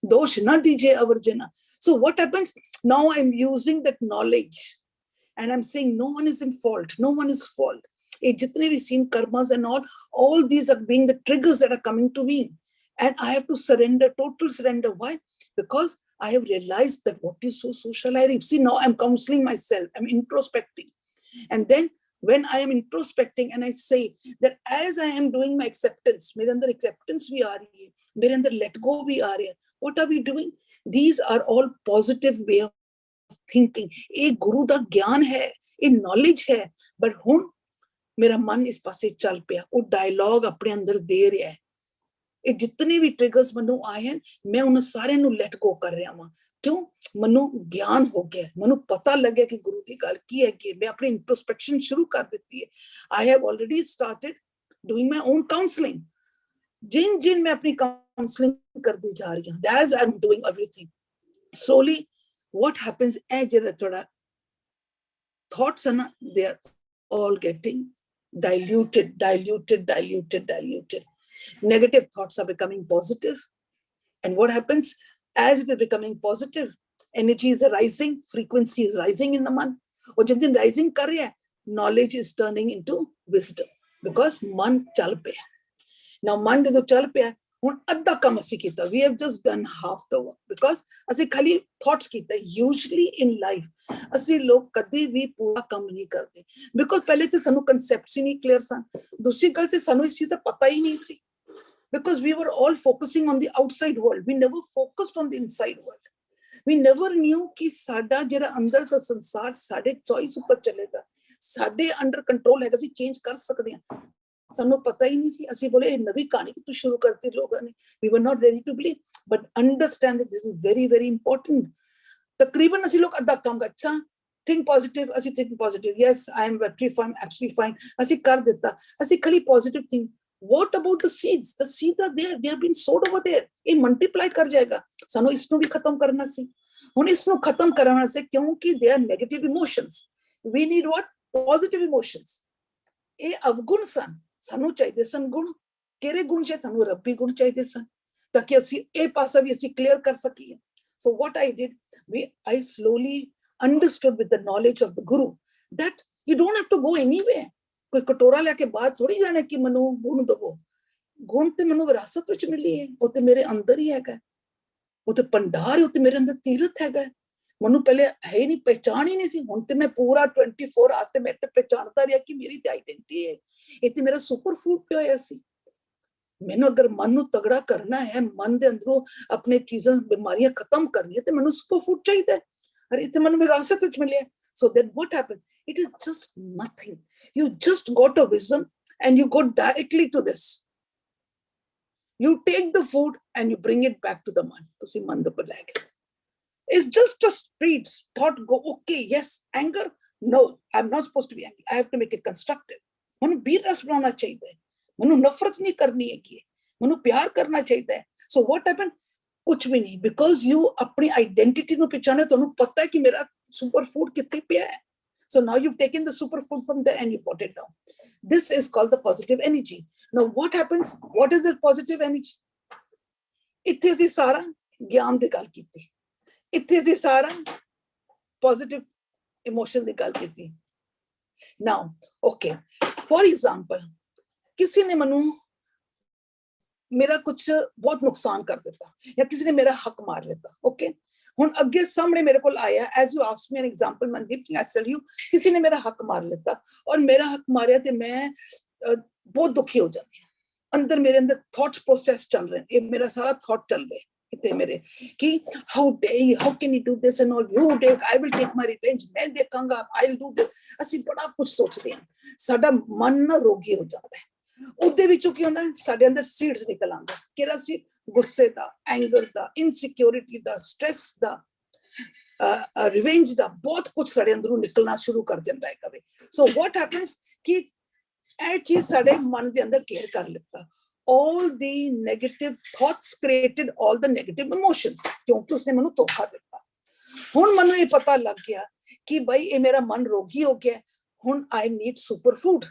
दोष ना दीजिए अवर्जना. So what happens? Now I'm using that knowledge. And I'm saying no one is in fault. No one is fault. Jitne we seen karmas and all these are being the triggers that are coming to me. And I have to surrender, total surrender. Why? Because I have realized that what is so shall I reap? See, now I'm counseling myself. I'm introspecting. And then when I am introspecting and I say that as I am doing my acceptance, mere andar acceptance bhi aa rahi hai, mere andar let go bhi aa raha hai. What are we doing? These are all positive way of thinking. ये गुरु दा ज्ञान है, ये knowledge है, but हुन मेरा मन इस पासे चल पिया, वो डायलॉग अपने अंदर दे रहा है. ये जितने भी ट्रिगर्स मनु आए हैं, मैं उन सारे नु लेट गो कर रहा हूं. क्यों? मनु ज्ञान हो गया, मनु पता लग गया कि गुरु की गल की है, कि मैं अपनी इंट्रोस्पेक्शन शुरू कर देती है. I have already started doing my own counseling. जिन मैं अपनी काउंसलिंग कर दी जा रही हूं, that's why I'm doing everything. Slowly what happens as thoughts are they are all getting diluted. Negative thoughts are becoming positive, and what happens as it is becoming positive, energy is rising, frequency is rising in the man, or jab rising kar raha hai, knowledge is turning into wisdom because man chal paya. Now man jado chal paya, ਹੁਣ ਅੱਧਾ ਕੰਮ ਅਸੀਂ ਕੀਤਾ. We have just done half the work because ਅਸੀਂ ਖਾਲੀ thoughts ਕੀਤਾ. Usually in life ਅਸੀਂ ਲੋਕ ਕਦੇ ਵੀ ਪੂਰਾ ਕੰਮ ਨਹੀਂ ਕਰਦੇ because ਪਹਿਲੇ ਤੇ ਸਾਨੂੰ concepts ਹੀ ਨਹੀਂ clear ਸਨ. ਦੂਸਰੀ ਗੱਲ ਸੇ ਸਾਨੂੰ ਇਸ ਚੀਜ਼ ਦਾ ਪਤਾ ਹੀ ਨਹੀਂ ਸੀ because we were all focusing on the outside world. We never focused on the inside world. We never knew ਕਿ ਸਾਡਾ ਜਿਹੜਾ ਅੰਦਰ ਦਾ ਸੰਸਾਰ ਸਾਡੇ choice ਉੱਪਰ ਚੱਲੇਗਾ, ਸਾਡੇ ਅੰਡਰ ਕੰਟਰੋਲ ਹੈਗਾ, ਅਸੀਂ ਚੇਂਜ ਕਰ ਸਕਦੇ ਹਾਂ. ਸਾਨੂੰ ਪਤਾ ਹੀ ਨਹੀਂ ਸੀ. ਅਸੀਂ ਬੋਲੇ ਇਹ ਨਵੀਂ ਕਹਾਣੀ ਕਿ ਤੂੰ ਸ਼ੁਰੂ ਕਰਤੀ ਲੋਕਾਂ ਨੇ. We were not ready to believe, but understand that this is very very important. ਤਕਰੀਬਨ ਅਸੀਂ ਲੋਕ ਅੱਧਾ ਕੰਮ ਅੱਛਾ think positive, ਅਸੀਂ think positive, yes I am very fine, absolutely fine, ਅਸੀਂ ਕਰ ਦਿੱਤਾ. ਅਸੀਂ ਖਾਲੀ positive think. What about the seeds? The seeds are there, they have been sowed over there. ਇਹ multiply ਕਰ ਜਾਏਗਾ. ਸਾਨੂੰ ਇਸ ਨੂੰ ਵੀ ਖਤਮ ਕਰਨਾ ਸੀ. ਹੁਣ ਇਸ ਨੂੰ ਖਤਮ ਕਰਨ ਵਾਸਤੇ ਕਿਉਂਕਿ they are negative emotions, we need what? Positive emotions. ਇਹ ਅਵਗੁਣ ਸਨ, ਸਾਨੂੰ ਚਾਹੀਦੇ ਸਨ ਗੁਣ. ਕਿਹੜੇ ਗੁਣ ਚਾਹੀਦੇ? ਸਾਨੂੰ ਰੱਬੀ ਗੁਣ ਚਾਹੀਦੇ ਸਨ ਤਾਂ ਕਿ ਅਸੀਂ ਇਹ ਪਾਸਾ ਵੀ ਅਸੀਂ ਕਲੀਅਰ ਕਰ ਸਕੀਏ. So what I did, I slowly understood with the knowledge of the Guru that you don't have to go anywhere. ਕੋਈ ਕਟੋਰਾ ਲੈ ਕੇ ਬਾਹਰ ਥੋੜੀ ਜਾਣਾ ਕਿ ਮੈਨੂੰ ਗੁਣ ਦਵੋ. ਗੁਣ ਤੇ ਮੈਨੂੰ ਵਿਰਾਸਤ ਵਿੱਚ ਮਿਲੀ ਹੈ, ਉਹ ਤੇ ਮੇਰੇ ਅੰਦਰ ਹੀ ਹੈਗਾ. ਉਹ ਤੇ ਭੰਡਾਰ ਉਹ ਤੇ ਮੇਰੇ ਅੰਦਰ ਤੀਰਥ ਹੈਗਾ ਮੈਨੂੰ ਪਹਿਲੇ ਹੈ ਹੀ ਨਹੀਂ ਪਹਿਚਾਣ ਹੀ ਨਹੀਂ ਸੀ ਹੁਣ ਤੇ ਮੈਂ ਪੂਰਾ 24 ਆਵਰਸ ਤੇ ਮੇਰੇ ਤੇ ਪਹਿਚਾਣਦਾ ਰਿਹਾ ਕਿ ਮੇਰੀ ਤੇ ਆਈਡੈਂਟੀ ਹੈ ਇਹ ਤੇ ਮੇਰਾ ਸੁਪਰ ਫੂਡ ਪਿਆ ਹੋਇਆ ਸੀ ਮੈਨੂੰ ਅਗਰ ਮਨ ਨੂੰ ਤਗੜਾ ਕਰਨਾ ਹੈ ਮਨ ਦੇ ਅੰਦਰੋਂ ਆਪਣੇ ਚੀਜ਼ਾਂ ਬਿਮਾਰੀਆਂ ਖਤਮ ਕਰਨੀਆਂ ਤੇ ਮੈਨੂੰ ਸੁਪਰ ਫੂਡ ਚਾਹੀਦਾ ਹੈ ਅਰੇ ਇਹ ਤੇ ਮੈਨੂੰ ਵਿਰਾਸਤ ਵਿੱਚ ਮਿਲਿਆ so then what happens it is just nothing you just got a wisdom and you go directly to this you take the food and you bring it back to the man ਤੁਸੀਂ ਮਨ ਦੇ ਉੱਪਰ ਲੈ ਗਏ it's just a street thought go okay yes anger no I'm not supposed to be angry I have to make it constructive ਮੈਨੂੰ ਵੀਰ ਰਸ ਬਣਾਉਣਾ ਚਾਹੀਦਾ ਹੈ ਮੈਨੂੰ ਨਫ਼ਰਤ ਨਹੀਂ ਕਰਨੀ ਹੈਗੀ ਮੈਨੂੰ ਪਿਆਰ ਕਰਨਾ ਚਾਹੀਦਾ ਹੈ so what happened ਕੁਝ ਵੀ ਨਹੀਂ because you ਆਪਣੀ ਆਈਡੈਂਟੀਟੀ ਨੂੰ ਪਛਾਣਿਆ ਤੁਹਾਨੂੰ ਪਤਾ ਹੈ ਕਿ ਮੇਰਾ ਸੁਪਰ ਫੂਡ ਕਿੱਥੇ ਪਿਆ ਹੈ so now you've taken the superfood from there and you put it down this is called the positive energy now what happens what is the positive energy ਇੱਥੇ ਅਸੀਂ ਸਾਰਾ ਗਿਆਨ ਦੀ ਗੱਲ ਕੀਤੀ ਇੱਥੇ ਅਸੀਂ ਸਾਰਾ positive emotion ਦੀ ਗੱਲ ਕੀਤੀ now okay for example ਕਿਸੇ ਨੇ ਮੈਨੂੰ ਮੇਰਾ ਕੁਝ ਬਹੁਤ ਨੁਕਸਾਨ ਕਰ ਦਿੱਤਾ ਜਾਂ ਕਿਸੇ ਨੇ ਮੇਰਾ ਹੱਕ ਮਾਰ ਲਿੱਤਾ ਓਕੇ ਹੁਣ ਅੱਗੇ ਸਾਹਮਣੇ ਮੇਰੇ ਕੋਲ ਆਇਆ as you ask me N example Mandeep ਕਿ ਆਈ ਟੈਲ ਯੂ ਕਿਸੇ ਨੇ ਮੇਰਾ ਹੱਕ ਮਾਰ ਲਿੱਤਾ ਔਰ ਮੇਰਾ ਹੱਕ ਮਾਰਿਆ ਤੇ ਮੈਂ ਬਹੁਤ ਦੁਖੀ ਹੋ ਜਾਂਦੀ ਹਾਂ ਅੰਦਰ ਮੇਰੇ ਅੰਦਰ ਥਾਟ ਪ੍ਰੋਸੈਸ ਚੱਲ ਰਿਹਾ ਇਹ ਮੇਰਾ ਸਾਰਾ ਥਾਟ ਚੱਲ ਰਿਹਾ ਕਿਤੇ ਮੇਰੇ ਕਿ how can you do this and all you take I will take my revenge ਮੈਂ ਦੇਖਾਂਗਾ ਆਈ ਵਿਲ ਡੂ ਦਿਸ ਅਸੀਂ ਬੜਾ ਕੁਝ ਸੋਚਦੇ ਹਾਂ ਸਾਡਾ ਮਨ ਨਾ ਰੋਗੀ ਹੋ ਜਾਂਦਾ ਹੈ ਉਹਦੇ ਵਿੱਚੋਂ ਕੀ ਹੁੰਦਾ ਸਾਡੇ ਅੰਦਰ ਸੀਡਸ ਨਿਕਲ ਆਉਂਦਾ ਕਿਹੜਾ ਸੀ ਗੁੱਸੇ ਦਾ ਐਂਗਰ ਦਾ ਇਨਸਿਕਿਉਰਿਟੀ ਦਾ ਸਟ੍ਰੈਸ ਦਾ ਰਿਵੈਂਜ ਦਾ ਬਹੁਤ ਕੁਝ ਸਾਡੇ ਅੰਦਰੋਂ ਨਿਕਲਣਾ ਸ਼ੁਰੂ ਕਰ ਜਾਂਦਾ ਹੈ ਕਦੇ ਸੋ ਵਾਟ ਹੈਪਨਸ ਕਿ ਇਹ ਚੀਜ਼ ਸਾਡੇ ਮਨ ਦੇ ਅੰਦਰ ਕੇਅਰ ਕਰ ਲਿੱਤਾ all the negative thoughts created all the negative emotions ਕਿਉਂਕਿ ਉਸਨੇ ਮੈਨੂੰ ਧੋਖਾ ਦਿੱਤਾ ਹੁਣ ਮੈਨੂੰ ਇਹ ਪਤਾ ਲੱਗ ਗਿਆ ਕਿ ਭਾਈ ਇਹ ਮੇਰਾ ਮਨ ਰੋਗੀ ਹੋ ਗਿਆ ਹੁਣ I need superfood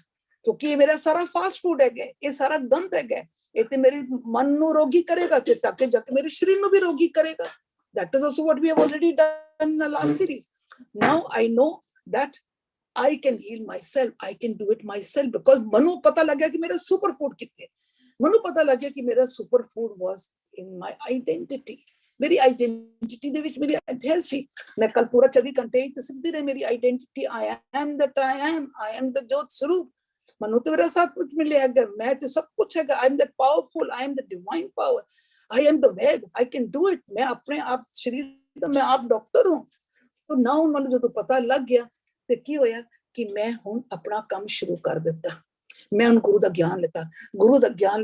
ਕਿਉਂਕਿ ਇਹ ਮੇਰਾ ਸਾਰਾ ਫਾਸਟ ਫੂਡ ਹੈਗਾ ਇਹ ਸਾਰਾ ਗੰਦ ਹੈਗਾ ਇਹ ਤੇ ਮੇਰੇ ਮਨ ਨੂੰ ਰੋਗੀ ਕਰੇਗਾ ਤੇ ਤਾਂ ਕਿ ਜਾ ਕੇ ਮੇਰੇ ਸਰੀਰ ਨੂੰ ਵੀ ਰੋਗੀ ਕਰੇਗਾ that is also what we have already done in the last series now I know that I can heal myself I can do it myself because ਮੈਨੂੰ ਪਤਾ ਲੱਗਿਆ ਕਿ ਮੇਰਾ ਸੁਪਰ ਫੂਡ ਕਿੱਥੇ ਮੈਨੂੰ ਪਤਾ ਲੱਗਿਆ ਕਿ ਮੇਰਾ super food was in my identity ਮੇਰੀ ਆਈਡੈਂਟੀਟੀ ਦੇ ਵਿੱਚ ਮੇਰੀ ਅਧਿਆਸ ਸੀ ਮੈਂ ਕੱਲ ਪੂਰਾ 24 ਘੰਟੇ ਹੀ ਤਸਵੀਰ ਰਹੀ ਮੇਰੀ identity I am that I am the ਜੋਤ ਸਰੂਪ ਮੈਨੂੰ ਤੇ ਮੇਰਾ ਸਾਥ ਕੁਝ ਮਿਲਿਆ ਹੈਗਾ ਮੈਂ ਤੇ ਸਭ ਕੁਝ ਹੈਗਾ I am the powerful I am the divine power I am the ved I can do it ਮੈਂ ਆਪਣੇ ਆਪ ਸਰੀਰ ਦਾ ਮੈਂ ਆਪ ਡਾਕਟਰ ਹੂੰ ਤਾਂ ਨਾ ਮੈਨੂੰ ਜਦੋਂ ਪਤਾ ਲੱਗ ਗਿਆ ਤੇ ਕੀ ਹੋਇਆ ਕਿ ਮੈਂ ਹੁਣ ਆਪਣਾ ਕੰਮ ਸ਼ੁਰੂ ਕਰ ਦਿੱਤਾ ਮੈਂ ਹੁਣ ਗੁਰੂ ਦਾ ਗਿਆਨ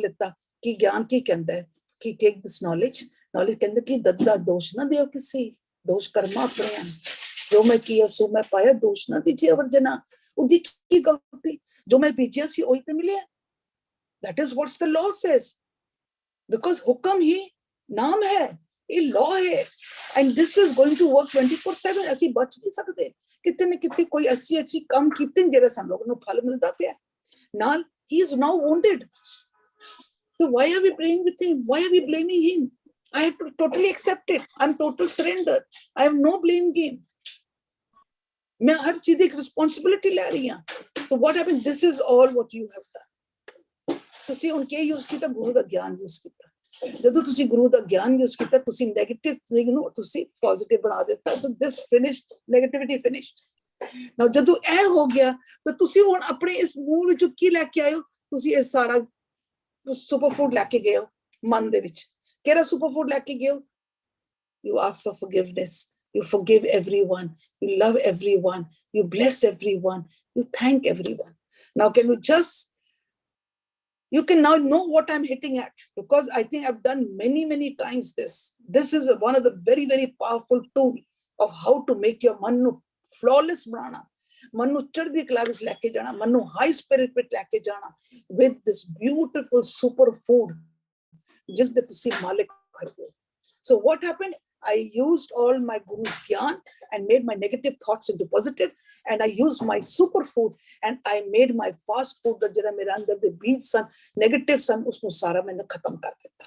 ਲਿੱਤਾ ਕਿ ਗਿਆਨ ਕੀ ਕਹਿੰਦਾ ਹੈ ਕਿ ਟੇਕ ਦਿਸ ਨੌਲੇਜ ਕਹਿੰਦਾ ਕਿ ਦੱਦਾ ਦੋਸ਼ ਨਾ ਦਿਓ ਕਿਸੇ ਦੋਸ਼ ਕਰਮਾ ਆਪਣੇ ਹਨ ਜੋ ਮੈਂ ਕੀਆ ਸੋ ਮੈਂ ਪਾਇਆ ਦੋਸ਼ ਨਾ ਦੀਜੇ ਅਵਰਜਨਾ ਉਹਦੀ ਕੀ ਗਲਤੀ ਜੋ ਮੈਂ ਬੀਜਿਆ ਸੀ ਉਹੀ ਤੇ ਮਿਲਿਆ that is what the law says because ਹੁਕਮ ਹੀ ਨਾਮ ਹੈ ਇਹ law ਹੈ and this is going to work 24/7 ਅਸੀਂ ਬਚ ਨਹੀਂ ਸਕਦੇ ਕਿਤੇ ਨਾ ਕਿਤੇ ਕੋਈ ਅੱਛੀ ਕੰਮ ਕੀਤੇ ਜਿਹੜੇ ਸਾਨੂੰ ਲੋਕ ਨੂੰ ਫਲ ਮਿਲਦਾ ਪਿਆ ਨਾਲ he is now wounded so why are we praying with him why are we blaming him I have to totally accept it I'm total surrender I have no blame game मैं हर चीज की रिस्पांसिबिलिटी ले रही हूं so what happened this is all what you have done ਤੁਸੀਂ ਹੁਣ ਕੀ use ਕੀਤਾ ਗੁਰੂ ਦਾ ਗਿਆਨ ਯੂਜ਼ ਕੀਤਾ ਜਦੋਂ ਤੁਸੀਂ ਗੁਰੂ ਦਾ ਗਿਆਨ ਯੂਜ਼ ਕੀਤਾ ਤੁਸੀਂ ਨੈਗੇਟਿਵ ਥਿੰਗ ਨੂੰ ਤੁਸੀਂ ਪੋਜ਼ਿਟਿਵ ਬਣਾ ਦਿੱਤਾ so this finished negativity finished now ਜਦੋਂ ਇਹ ਹੋ ਗਿਆ ਤਾਂ ਤੁਸੀਂ ਹੁਣ ਆਪਣੇ ਇਸ ਮੂੰਹ ਵਿੱਚੋਂ ਕੀ ਲੈ ਕੇ ਆਏ ਹੋ ਤੁਸੀਂ ਇਹ ਸਾਰਾ ਸੁਪਰ ਫੂਡ ਲੈ ਕੇ ਗਏ ਹੋ ਮਨ ਦੇ ਵਿੱਚ ਕਿਹੜਾ ਸੁਪਰ ਫੂਡ ਲੈ ਕੇ ਗਏ ਹੋ you ask for forgiveness you forgive everyone you love everyone you bless everyone you thank everyone now you can now know what I'm hitting at because I think I've done many times this is one of the very powerful tool of how to make your man nu flawless banana man nu chaddi kala vich leke jana man nu high spirit vich leke jana with this beautiful super food just that tusi malik karte so what happened I used all my guru's gyan and made my negative thoughts into positive and I used my superfood and I made my fast food that jada mere andar de beej san negative san usnu sara maine khatam kar ditta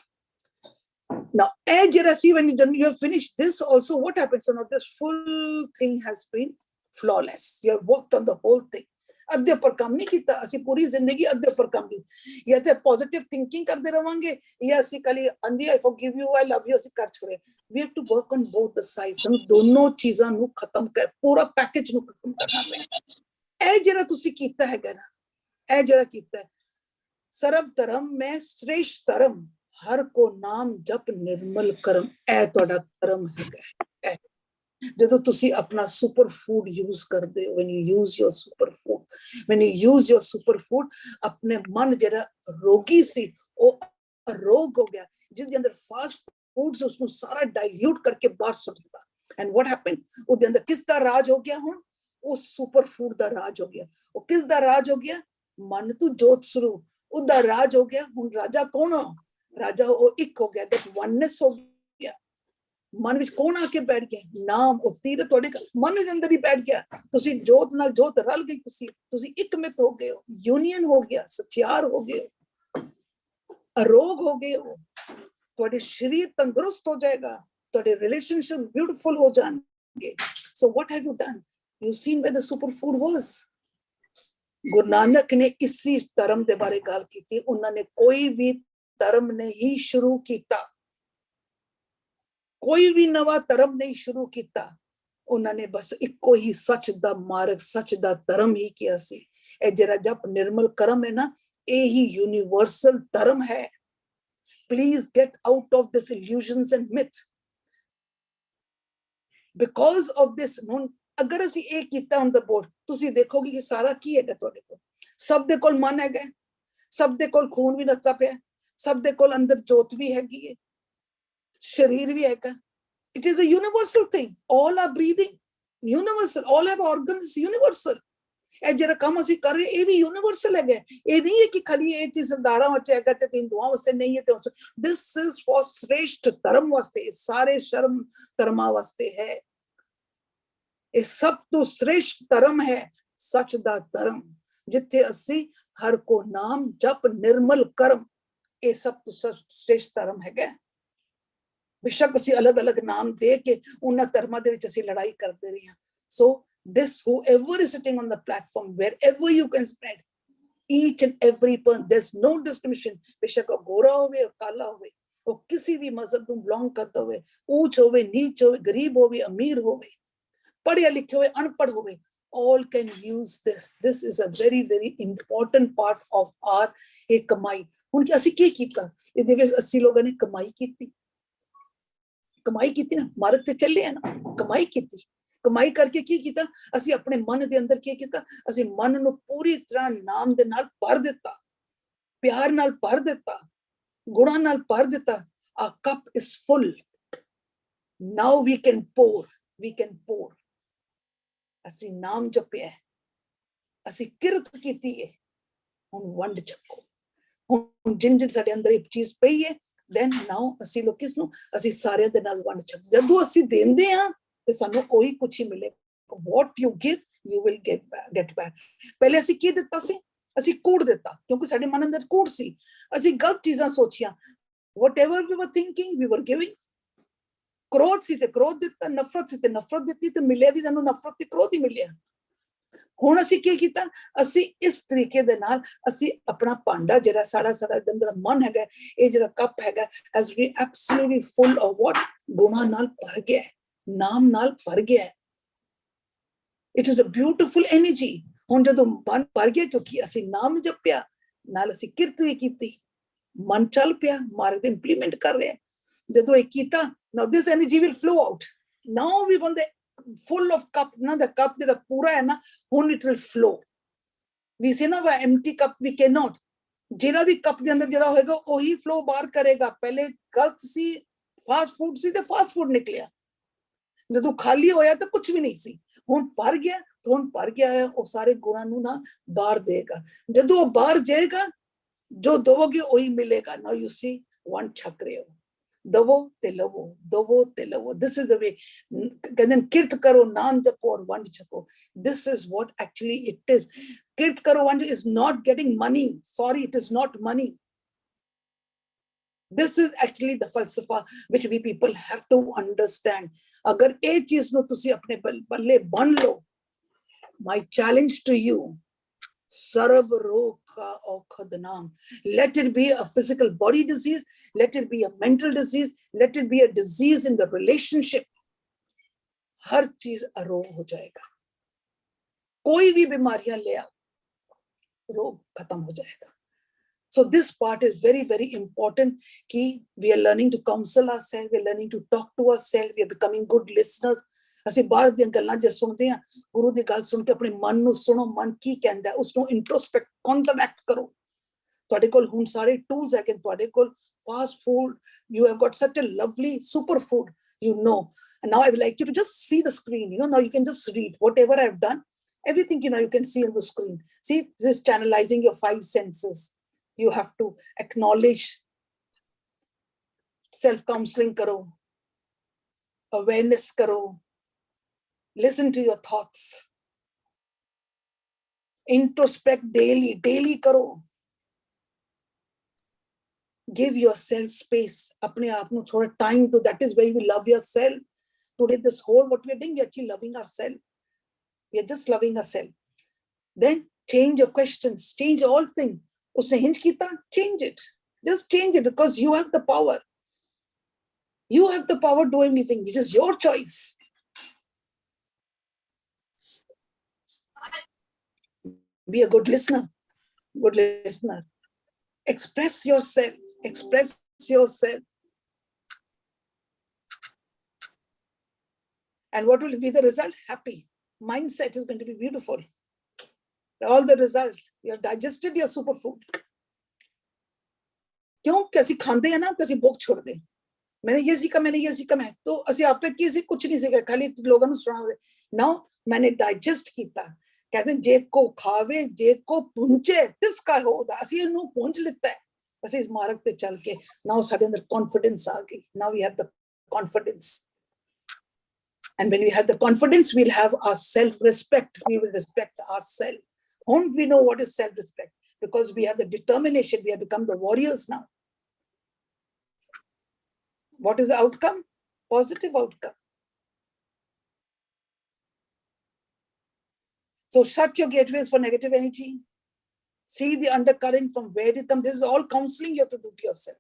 now when you have finished this also what happens so now this full thing has been flawless you have worked on the whole thing ਅੱਧੇ ਉੱਪਰ ਕੰਮ ਨਹੀਂ ਕੀਤਾ, ਅਸੀਂ ਪੂਰੀ ਜ਼ਿੰਦਗੀ ਅੱਧੇ ਉੱਪਰ ਕੰਮ ਕੀਤੀ। ਜਾਂ ਤੇ ਪੋਜ਼ਿਟਿਵ ਥਿੰਕਿੰਗ ਕਰਦੇ ਰਵਾਂਗੇ ਜਾਂ ਅਸੀਂ ਕੱਲੀ ਆਂਦੀ I forgive you I love you ਅਸੀਂ ਕਰ ਛੋੜੇ। We have to work on both the sides. ਸਾਨੂੰ ਦੋਨੋਂ ਚੀਜ਼ਾਂ ਨੂੰ ਖਤਮ ਕਰ, ਪੂਰਾ ਪੈਕੇਜ ਨੂੰ ਖਤਮ ਕਰਨਾ ਪੈਣਾ। ਇਹ ਜਿਹੜਾ ਤੁਸੀਂ ਕੀਤਾ ਹੈਗਾ ਨਾ, ਇਹ ਜਿਹੜਾ ਕੀਤਾ ਸਰਬ ਧਰਮ ਮੈਂ ਸ੍ਰੇਸ਼ਟ ਧਰਮ, ਹਰ ਕੋ ਨਾਮ ਜਪ ਨਿਰਮਲ ਕਰਮ, ਇਹ ਤੁਹਾਡਾ ਕਰਮ ਹੈਗਾ। ਜਦੋਂ ਤੁਸੀਂ ਆਪਣਾ ਸੁਪਰ ਫੂਡ ਯੂਜ਼ ਕਰਦੇ ਹੋ, when you use your superfood, when you use your superfood, ਆਪਣੇ ਮਨ ਜਿਹੜਾ ਰੋਗੀ ਸੀ ਉਹ ਅਰੋਗ ਹੋ ਗਿਆ, ਜਿਹਦੇ ਅੰਦਰ ਫਾਸਟ ਫੂਡਸ ਉਸਨੂੰ ਸਾਰਾ ਡਾਇਲੂਟ ਕਰਕੇ ਬਾਹਰ ਸੁੱਟ ਦਿੱਤਾ। ਐਂਡ ਵਾਟ ਹੈਪਨ, ਉਹਦੇ ਅੰਦਰ ਕਿਸ ਦਾ ਰਾਜ ਹੋ ਗਿਆ? ਹੁਣ ਉਹ ਸੁਪਰ ਫੂਡ ਦਾ ਰਾਜ ਹੋ ਗਿਆ। ਉਹ ਕਿਸ ਦਾ ਰਾਜ ਹੋ ਗਿਆ? ਮਨ ਤੋਂ ਜੋਤ ਸਰੂਪ, ਉਹਦਾ ਰਾਜ ਹੋ ਗਿਆ। ਹੁਣ ਰਾਜਾ ਕੌਣ ਹੋ? ਰਾਜਾ ਉਹ ਇੱਕ ਹੋ ਗਿਆ, ਦੈਟ ਵਨਨੈਸ ਹੋ ਗਿਆ। ਮਨ ਵਿੱਚ ਕੌਣ ਆ ਕੇ ਬੈਠ ਗਿਆ? ਨਾਮ। ਉਹ ਤੀਰ ਤੁਹਾਡੇ ਮਨ ਦੇ ਅੰਦਰ ਹੀ ਬੈਠ ਗਿਆ। ਤੁਸੀਂ ਜੋਤ ਨਾਲ ਜੋਤ ਰਲ ਗਈ, ਤੁਸੀਂ ਇੱਕ ਮਿਤ ਹੋ ਗਏ ਹੋ, ਯੂਨੀਅਨ ਹੋ ਗਿਆ, ਸਚਿਆਰ ਹੋ ਗਏ ਹੋ, ਅਰੋਗ ਹੋ ਗਏ ਹੋ। ਤੁਹਾਡੇ ਸਰੀਰ ਤੰਦਰੁਸਤ ਹੋ ਜਾਏਗਾ, ਤੁਹਾਡੇ ਰਿਲੇਸ਼ਨਸ਼ਿਪ ਬਿਊਟੀਫੁਲ ਹੋ ਜਾਣਗੇ। So what have you done? You seen where the super food was. Guru Nanak ਨੇ ਇਸੇ ਧਰਮ ਦੇ ਬਾਰੇ ਗੱਲ ਕੀਤੀ। ਉਹਨਾਂ ਨੇ ਕੋਈ ਵੀ ਧਰਮ ਨਹੀਂ ਸ਼ੁਰੂ ਕੀਤਾ, ਕੋਈ ਵੀ ਨਵਾਂ ਧਰਮ ਨਹੀਂ ਸ਼ੁਰੂ ਕੀਤਾ। ਉਹਨਾਂ ਨੇ ਬਸ ਇੱਕੋ ਹੀ ਸੱਚ ਦਾ ਮਾਰਗ, ਸੱਚ ਦਾ ਧਰਮ ਹੀ ਕਿਹਾ ਸੀ। ਇਹ ਜਿਹੜਾ ਜਪ ਨਿਰਮਲ ਕਰਮ ਹੈ ਨਾ, ਇਹ ਹੀ ਯੂਨੀਵਰਸਲ ਧਰਮ ਹੈ। Please get out of this illusions and myth. Because of this, ਹੁਣ ਅਗਰ ਅਸੀਂ ਇਹ ਕੀਤਾ on the board, ਤੁਸੀਂ ਦੇਖੋਗੇ ਕਿ ਸਾਰਾ ਕੀ ਹੈਗਾ ਤੁਹਾਡੇ ਕੋਲ। ਸਭ ਦੇ ਕੋਲ ਮਨ ਹੈਗਾ, ਸਭ ਦੇ ਕੋਲ ਖੂਨ ਵੀ ਨੱਚਦਾ ਪਿਆ, ਸਭ ਦੇ ਕੋਲ ਅੰਦਰ ਜੋਤ ਵੀ ਹੈਗੀ ਹੈ, ਸਰੀਰ ਵੀ ਹੈਗਾ। It is a universal thing. All are breathing. Universal. All have organs. Universal. ਇਹ ਜਿਹੜਾ ਕੰਮ ਅਸੀਂ ਕਰ ਰਹੇ ਇਹ ਵੀ ਯੂਨੀਵਰਸਲ ਹੈਗਾ। ਇਹ ਨਹੀਂ ਹੈ ਕਿ ਖਾਲੀ ਇਹ ਚੀਜ਼ ਸਰਦਾਰਾਂ ਵਿੱਚ ਹੈਗਾ ਤੇ ਹਿੰਦੂਆਂ ਵਾਸਤੇ ਨਹੀਂ ਹੈ ਤੇ ਦਿਸ ਇਜ਼ ਫॉर ਸ੍ਰੇਸ਼ਟ ਧਰਮ ਵਾਸਤੇ, ਸਾਰੇ ਸ਼ਰਮ ਧਰਮਾਂ ਵਾਸਤੇ ਹੈ। ਇਹ ਸਭ ਤੋਂ ਸ੍ਰੇਸ਼ਟ ਧਰਮ ਹੈ, ਸੱਚ ਦਾ ਧਰਮ, ਜਿੱਥੇ ਅਸੀਂ ਹਰ ਕੋ ਨਾਮ ਜਪ ਨਿਰਮਲ ਕਰਮ। ਇਹ ਸਭ ਤੋਂ ਸ੍ਰੇਸ਼ਟ ਧਰਮ ਹੈਗਾ। ਬੇਸ਼ੱਕ ਅਸੀਂ ਅਲੱਗ-ਅਲੱਗ ਨਾਮ ਦੇ ਕੇ ਉਹਨਾਂ ਧਰਮਾਂ ਦੇ ਵਿੱਚ ਅਸੀਂ ਲੜਾਈ ਕਰਦੇ ਰਹੇ ਹਾਂ। ਸੋ this, whoever is sitting on the platform, wherever you can spread, each and every person, there's no discrimination. ਬੇਸ਼ੱਕ ਉਹ ਗੋਰਾ ਹੋਵੇ, ਕਾਲਾ ਹੋਵੇ, ਉਹ ਕਿਸੇ ਵੀ ਮਜ਼ਹਬ ਨੂੰ ਬਿਲੋਂਗ ਕਰਦਾ ਹੋਵੇ, ਉੱਚ ਹੋਵੇ, ਨੀਚ ਹੋਵੇ, ਗਰੀਬ ਹੋਵੇ, ਅਮੀਰ ਹੋਵੇ, ਪੜ੍ਹਿਆ ਲਿਖਿਆ ਹੋਵੇ, ਅਨਪੜ੍ਹ ਹੋਵੇ, all can use this. This is a very, very important part of our ਇਹ ਕਮਾਈ। ਹੁਣ ਅਸੀਂ ਕੀ ਕੀਤਾ? ਇਹਦੇ ਵਿੱਚ ਅਸੀਂ ਲੋਕਾਂ ਨੇ ਕਮਾਈ ਕੀਤੀ ਨਾ, ਮਾਰਗ ਤੇ ਚੱਲੇ ਆ ਨਾ, ਕਮਾਈ ਕੀਤੀ। ਕਮਾਈ ਕਰਕੇ ਕੀ ਕੀਤਾ? ਅਸੀਂ ਆਪਣੇ ਮਨ ਦੇ ਅੰਦਰ ਕੀ ਕੀਤਾ? ਅਸੀਂ ਮਨ ਨੂੰ ਪੂਰੀ ਤਰ੍ਹਾਂ ਨਾਮ ਦੇ ਨਾਲ ਭਰ ਦਿੱਤਾ, ਪਿਆਰ ਨਾਲ ਭਰ ਦਿੱਤਾ, ਗੁਣਾਂ ਨਾਲ ਭਰ ਦਿੱਤਾ। Our cup is full. Now we can pour. ਅਸੀਂ ਨਾਮ ਜਪਿਆ, ਅਸੀਂ ਕਿਰਤ ਕੀਤੀ ਹੈ, ਹੁਣ ਵੰਡ ਛਕੋ। ਹੁਣ ਜਿੰਨ ਸਾਡੇ ਅੰਦਰ ਇੱਕ ਚੀਜ਼ ਪਈ ਹੈ, then now ਅਸੀਂ ਲੋਕ ਕਿਸ ਨੂੰ? ਅਸੀਂ ਸਾਰਿਆਂ ਦੇ ਨਾਲ ਵੰਡ ਛਕੋ। ਜਦੋਂ ਅਸੀਂ ਦਿੰਦੇ ਹਾਂ ਤੇ ਸਾਨੂੰ ਉਹੀ ਕੁਛ ਹੀ ਮਿਲੇਗਾ। What you give, you will get back. ਪਹਿਲੇ ਅਸੀਂ ਕੀ ਦਿੱਤਾ ਸੀ? ਅਸੀਂ ਕੂੜ ਦਿੱਤਾ, ਕਿਉਂਕਿ ਸਾਡੇ ਮਨ ਅੰਦਰ ਕੂੜ ਸੀ। ਅਸੀਂ ਗਲਤ ਚੀਜ਼ਾਂ ਸੋਚੀਆਂ। Whatever we were thinking, we were giving. ਕ੍ਰੋਧ ਸੀ ਤੇ ਕ੍ਰੋਧ ਦਿੱਤਾ, ਨਫ਼ਰਤ ਸੀ ਤੇ ਨਫ਼ਰਤ ਦਿੱਤੀ, ਤੇ ਮਿਲਿਆ ਵੀ ਸਾਨੂੰ ਨਫ਼ਰਤ ਤੇ ਕ੍ਰੋਧ ਹੀ ਮਿਲਿਆ। ਹੁਣ ਅਸੀਂ ਕੀ ਕੀਤਾ? ਅਸੀਂ ਇਸ ਤਰੀਕੇ ਦੇ ਨਾਲ ਅਸੀਂ ਆਪਣਾ ਭਾਂਡਾ ਜਿਹੜਾ ਸਾਡਾ ਅੰਦਰ ਮਨ ਹੈਗਾ, ਇਹ ਜਿਹੜਾ ਕੱਪ ਹੈਗਾ, as we absolutely full of what? ਗੁਣਾਂ ਨਾਲ ਭਰ ਗਿਆ, ਨਾਮ ਨਾਲ ਭਰ ਗਿਆ। It is a beautiful energy. ਹੁਣ ਜਦੋਂ ਮਨ ਭਰ ਗਿਆ, ਕਿਉਂਕਿ ਅਸੀਂ ਨਾਮ ਜਪਿਆ, ਨਾਲ ਅਸੀਂ ਕਿਰਤ ਵੀ ਕੀਤੀ, ਮਨ ਚੱਲ ਪਿਆ, ਮਾਰਗ ਤੇ ਇੰਪਲੀਮੈਂਟ ਕਰ ਰਿਹਾ। ਜਦੋਂ ਇਹ ਕੀਤਾ, now this energy will flow out. Now we want the full of cup, ਨਾ the cup ਜਿਹੜਾ ਪੂਰਾ ਹੈ ਨਾ, ਹੁਣ it will flow. We say ਨਾ empty cup we cannot. ਜਿਹੜਾ ਵੀ ਕੱਪ ਦੇ ਅੰਦਰ ਜਿਹੜਾ ਹੋਏਗਾ ਉਹੀ ਫਲੋ ਬਾਹਰ ਕਰੇਗਾ। ਪਹਿਲੇ ਗਲਤ ਸੀ, ਫਾਸਟ ਫੂਡ ਸੀ ਤੇ ਫਾਸਟ ਫੂਡ ਨਿਕਲਿਆ। ਜਦੋਂ ਖਾਲੀ ਹੋਇਆ ਤਾਂ ਕੁਝ ਵੀ ਨਹੀਂ ਸੀ। ਹੁਣ ਭਰ ਗਿਆ, ਹੁਣ ਭਰ ਗਿਆ ਹੈ, ਉਹ ਸਾਰੇ ਗੁਣਾਂ ਨੂੰ ਨਾ ਬਾਹਰ ਦੇਗਾ। ਜਦੋਂ ਉਹ ਬਾਹਰ ਜਾਏਗਾ, ਜੋ ਦਵੋਗੇ ਉਹੀ ਮਿਲੇਗਾ। ਨਾਓ ਯੂ ਸੀ ਵੰਡ ਛਕ ਰਹੇ ਹੋ, ਦਵੋ ਤੇ ਲਵੋ, ਦਵੋ ਤੇ ਲਵੋ। ਦਿਸ ਇਜ਼ ਦ ਵੇ। ਕਹਿੰਦੇ ਕਿਰਤ ਕਰੋ, ਨਾਮ ਜਪੋ ਔਰ ਵੰਡ ਛਕੋ। This is what actually it is. ਕਿਰਤ ਕਰੋ, ਵੰਡ is not getting money. Sorry, it is not money. This is actually the falsafa which we people have to understand. ਅਗਰ ਇਹ ਚੀਜ਼ ਨੂੰ ਤੁਸੀਂ ਆਪਣੇ ਬੱਲੇ ਬਣ ਲਓ, my challenge to you, Sarab rog ka aukhad naam. Let it be a physical body disease, let it be a mental disease, let it be a disease in the relationship. हर चीज अरोग हो जाएगा. कोई भी बीमारियां ले आओ, रोग खत्म हो जाएगा. So this part is very, very important. Ki we are learning to counsel ourselves, we are learning to talk to ourselves, we are becoming good listeners. ਅਸੀਂ ਬਾਹਰ ਦੀਆਂ ਗੱਲਾਂ ਜੇ ਸੁਣਦੇ ਆ, ਗੁਰੂ ਦੀ ਗੱਲ ਸੁਣ ਕੇ ਆਪਣੇ ਮਨ ਨੂੰ ਸੁਣੋ, ਮਨ ਕੀ ਕਹਿੰਦਾ, ਉਸ ਨੂੰ ਇੰਟਰੋਸਪੈਕਟ ਕੰਟਰੈਕਟ ਕਰੋ. ਤੁਹਾਡੇ ਕੋਲ ਹੁਣ ਸਾਰੇ ਟੂਲਸ ਹੈਗੇ, ਤੁਹਾਡੇ ਕੋਲ fast food, you have got such a lovely super food, you know. And now I would like you to just see the screen, you know, now you can just read whatever I've done, everything, you know, you can see on the screen. See, this is channelizing your 5 senses. You have to acknowledge, self-counseling karo, awareness karo, listen to your thoughts, introspect daily karo. Give yourself space, apne aap nu thoda time to, that is where you love yourself. Today this whole what we are doing, we are actually loving ourselves. We are just loving ourselves. Then change your questions, change all things. Usne hinge kita, change it. Just change it, because you have the power. You have the power to do anything. This is your choice. Be a good listener. Good listener. Express yourself. Express yourself. And what will be the result? Happy. Mindset is going to be beautiful. All the result. You have digested your superfood. क्यों कैसी खाते हैं ना कैसी भूख छोड़ दे. मैंने ये सीखा मैं तो ਅਸੀਂ आपे किसी कुछ नहीं सीखा खाली लोगों ਨੂੰ सुना दे. Now मैंने digest ਕੀਤਾ. कहते जे को खावे जे को पुंचे तिसका होदा. ਅਸੀਂ ਇਹਨੂੰ ਪੁੰਝ ਲਿੱਤਾ ਹੈ. ਅਸੀਂ ਇਸ ਮਾਰਗ ਤੇ ਚੱਲ ਕੇ now ਸਾਡੇ ਅੰਦਰ confidence ਆ ਗਈ. Now we have the confidence. And when we have the confidence, we'll have our self-respect. We will respect ourselves. Won't we know what is self-respect? Because we have the determination, we have become the warriors now. What is the outcome? Positive outcome. So shut your gateways for negative energy. See the undercurrent from where it comes. This is all counseling you have to do to yourself.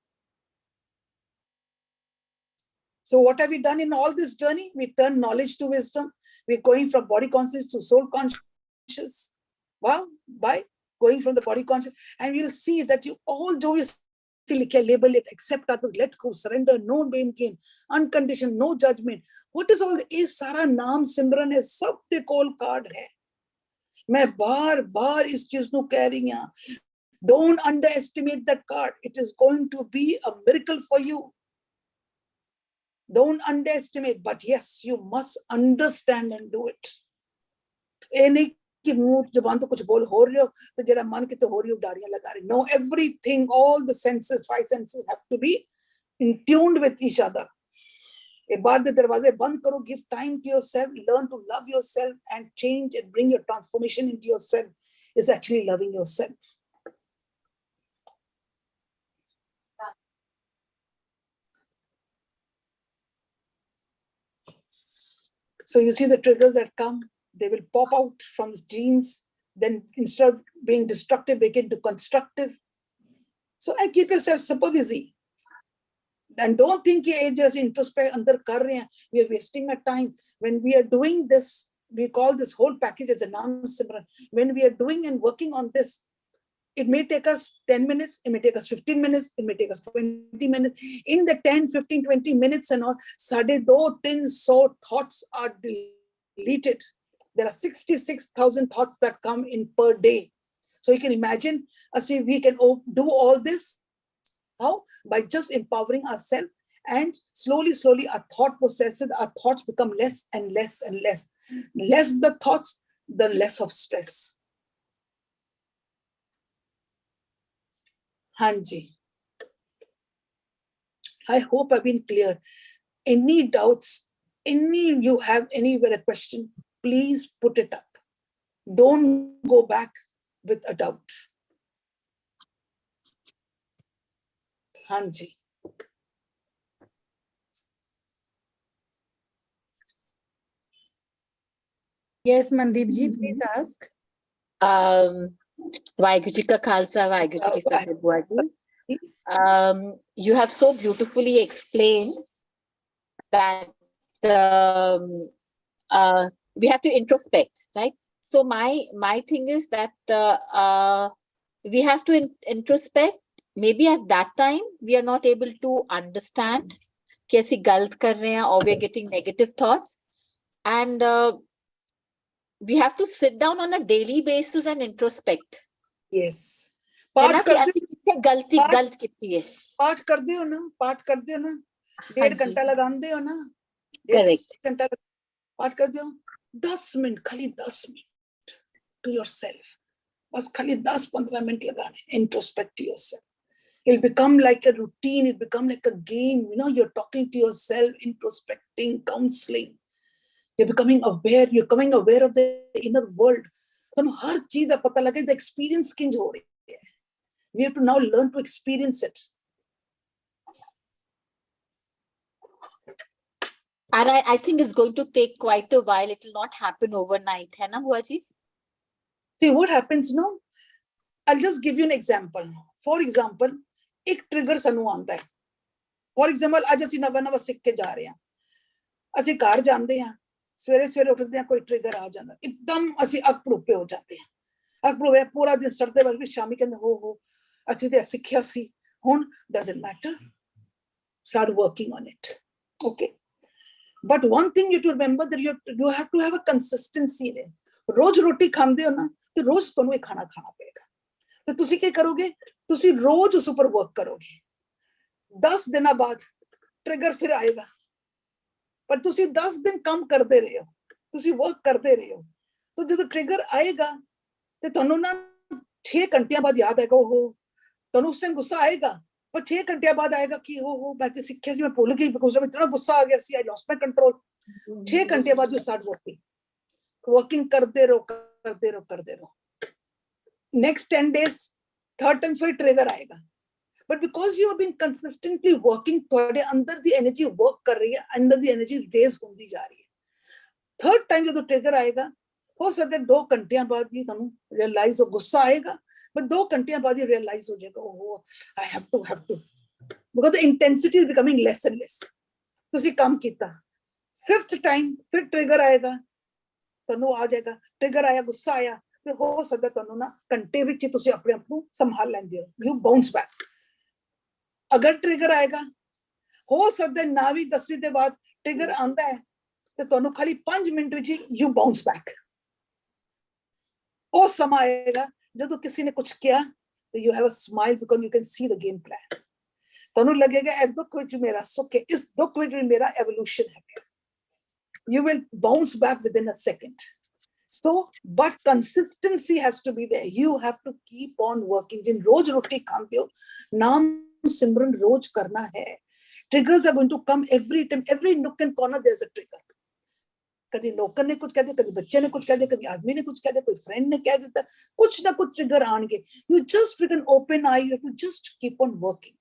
So what have we done in all this journey? We turn knowledge to wisdom. We're going from body conscious to soul conscious. Wow, by going from the body conscious. And we'll see that you all do is label it, accept others, let go, surrender, no blame game, unconditioned, no judgment. What is all this? Sara naam simran hai, sab te kol card hai. मैं बार इस चीज को कह रही हूं. Don't underestimate that card. It is going to be a miracle for you. Don't underestimate, but yes, you must understand and do it. Any मुंह जबान तो कुछ बोल हो रही हो तो जरा मन की तो हो रही हो डारियां लगा रही. No, everything, all the senses, 5 senses have to be in tuned with each other. एक बार दे दरवाजे बंद करो. Give time to yourself, learn to love yourself and change and bring your transformation into yourself is actually loving yourself. So you see the triggers that come, they will pop out from the genes. Then instead of being destructive, begin to constructive. So I keep yourself super busy. And don't think ye just introspect andar kar rahe hain. We are wasting our time. When we are doing this, we call this whole package as a naam simran. When we are doing and working on this, it may take us 10 minutes, it may take us 15 minutes, it may take us 20 minutes. In the 10, 15, 20 minutes and all, 250-300 thoughts are deleted. There are 66,000 thoughts that come in per day. So you can imagine, we can do all this. How? By just empowering ourselves, and slowly, our thought processes, our thoughts become less and less and less. Less the thoughts, the less of stress. Hanji. I hope I've been clear. Any doubts, you have anywhere a question, please put it up. Don't go back with a doubt. Hanji. Yes, Mandeep ji, please ask. Vaheguru Ji ka Khalsa, Vaheguru Ji ki Fateh, Bua ji. You have so beautifully explained that we have to introspect, right? So my thing is that we have to introspect. Maybe at that time we are not able to understand कि ऐसी गलत कर रहे हैं, or we are getting negative thoughts, and we have to sit down on a daily basis and introspect. Yes. है ना पाठ कि करते ऐसी कितने गलती पाठ- गलत कितनी है. पाठ करते हो ना, पाठ करते हो ना, हाँ 1.5 जी. घंटा लगाते हो ना, 1.5 Correct. घंटा पाठ करते हो, 10 मिनट, खाली 10 मिनट to yourself. बस खाली 10-15 मिनट लगाने, introspect to yourself. It'll become like a routine, it'll become like a game, you know, you're talking to yourself, introspecting, counseling. You're becoming aware of the inner world. तो हर चीज का पता लगे, the experience किंज हो रही है. We have to now learn to experience it. And I think it's going to take quite a while. It will not happen overnight, है ना बुआ जी? See what happens now? I'll just give you an example. For example, एक trigger ਸਾਨੂੰ ਆਉਂਦਾ ਹੈ. For example, ਅੱਜ ਅਸੀਂ ਨਵਾਂ ਸਿੱਖ ਕੇ ਜਾ ਰਹੇ ਹਾਂ. ਅਸੀਂ ਘਰ ਜਾਂਦੇ ਹਾਂ, ਸਵੇਰੇ ਉੱਠਦੇ ਹਾਂ, ਕੋਈ trigger ਆ ਜਾਂਦਾ, ਇੱਕਦਮ ਅਸੀਂ ਅੱਗ ਭੜੂਪੇ ਹੋ ਜਾਂਦੇ ਹਾਂ. ਅੱਗ ਭੜੂਪੇ ਪੂਰਾ ਦਿਨ ਸੜਦੇ ਬਾਅਦ ਵੀ ਸ਼ਾਮੀ ਕਹਿੰਦੇ ਹੋ ਅਸੀਂ ਤੇ ਸਿੱਖਿਆ ਸੀ, ਹੁਣ doesn't matter. Start working on it. Okay. But one thing you have to remember that you have to have a consistency in it. ਰੋਜ਼ ਰੋਟੀ ਖਾਂਦੇ ਹੋ ਨਾ, ਤੇ ਰੋਜ਼ ਤੁਹਾਨੂੰ ਇਹ ਖਾਣਾ ਪਏਗਾ. ਤੇ ਤੁਸੀਂ ਕੀ ਕਰੋਗੇ? ਤੁਸੀਂ ਰੋਜ਼ ਉਸ ਉੱਪਰ ਵਰਕ ਕਰੋਗੇ. 10 ਦਿਨਾਂ ਬਾਅਦ ਟ੍ਰਿਗਰ ਫਿਰ ਆਏਗਾ, ਪਰ ਤੁਸੀਂ 10 ਦਿਨ ਕੰਮ ਕਰਦੇ ਰਹੇ ਹੋ, ਤੁਸੀਂ ਵਰਕ ਕਰਦੇ ਰਹੇ ਹੋ. ਤਾਂ ਜਦੋਂ ਟ੍ਰਿਗਰ ਆਏਗਾ ਤੇ ਤੁਹਾਨੂੰ ਨਾ 6 ਘੰਟਿਆਂ ਬਾਅਦ ਯਾਦ ਆਏਗਾ, ਤੁਹਾਨੂੰ ਉਸ ਟਾਈਮ ਗੁੱਸਾ ਆਏਗਾ, ਪਰ 6 ਘੰਟਿਆਂ ਬਾਅਦ ਆਏਗਾ ਕਿ ਮੈਂ ਤੇ ਸਿੱਖਿਆ ਸੀ, ਮੈਂ ਭੁੱਲ ਗਈ, ਬਿਕੋਜ਼ ਮੈਂ ਇਤਨਾ ਗੁੱਸਾ ਆ ਗਿਆ ਸੀ, I lost my control. 6 ਘੰਟੇ ਬਾਅਦ you start working ਕਰਦੇ ਰਹੋ. Next 10 days, third time ਫਿਰ trigger ਆਏਗਾ. But because you have been consistently working, ਤੁਹਾਡੇ ਅੰਦਰ ਦੀ energy work ਕਰ ਰਹੀ ਹੈ, ਅੰਦਰ ਦੀ energy raise ਹੁੰਦੀ ਜਾ ਰਹੀ ਹੈ. Third time ਜਦੋਂ trigger ਆਏਗਾ, ਹੋ ਸਕਦਾ 2 ਘੰਟਿਆਂ ਬਾਅਦ ਵੀ ਤੁਹਾਨੂੰ realize ਹੋ, ਗੁੱਸਾ ਆਏਗਾ, but 2 ਘੰਟਿਆਂ ਬਾਅਦ ਹੀ realize ਹੋ ਜਾਏਗਾ, I have to. Because the intensity is becoming less and less. ਤੁਸੀਂ ਕੰਮ ਕੀਤਾ. 5th time ਫਿਰ trigger ਆਏਗਾ, ਤੁਹਾਨੂੰ ਆ ਜਾਏਗਾ, trigger ਆਇਆ, ਗੁੱਸਾ ਆਇਆ, ਤੇ ਹੋ ਸਕਦਾ ਤੁਹਾਨੂੰ ਨਾ ਘੰਟੇ ਵਿੱਚ ਹੀ ਤੁਸੀਂ ਆਪਣੇ ਆਪ ਨੂੰ ਸੰਭਾਲ ਲੈਂਦੇ ਹੋ, you bounce back. ਅਗਰ ਟ੍ਰਿਗਰ ਆਏਗਾ, ਹੋ ਸਕਦਾ 9ਵੀਂ 10ਵੀਂ ਦੇ ਬਾਅਦ ਟ੍ਰਿਗਰ ਆਉਂਦਾ ਹੈ, ਤੇ ਤੁਹਾਨੂੰ ਖਾਲੀ 5 ਮਿੰਟ ਵਿੱਚ you bounce back. ਉਹ ਸਮਾਂ ਆਏਗਾ ਜਦੋਂ ਕਿਸੇ ਨੇ ਕੁਝ ਕਿਹਾ, ਤੇ you have a smile because you can see the game plan. ਤੁਹਾਨੂੰ ਲੱਗੇਗਾ ਇਹ ਦੁੱਖ ਵਿੱਚ ਮੇਰਾ ਸੁੱਖ ਹੈ, ਇਸ ਦੁੱਖ ਵਿੱਚ ਵੀ ਮੇਰਾ evolution ਹੈ. You will bounce back within a second. So, but consistency has to be there. You have to keep on working. जिन रोज रोटी खाते हो, नाम सिमरन रोज करना है. Triggers are going to come every time, every nook and corner. There's a trigger. कभी नौकर ने कुछ कह दिया, कभी बच्चे ने कुछ कह दिया, कभी आदमी ने कुछ कह दिया, कोई फ्रेंड ने कह दिया, कुछ ना कुछ ट्रिगर आएंगे. You just with an open eye, you have to just keep on working.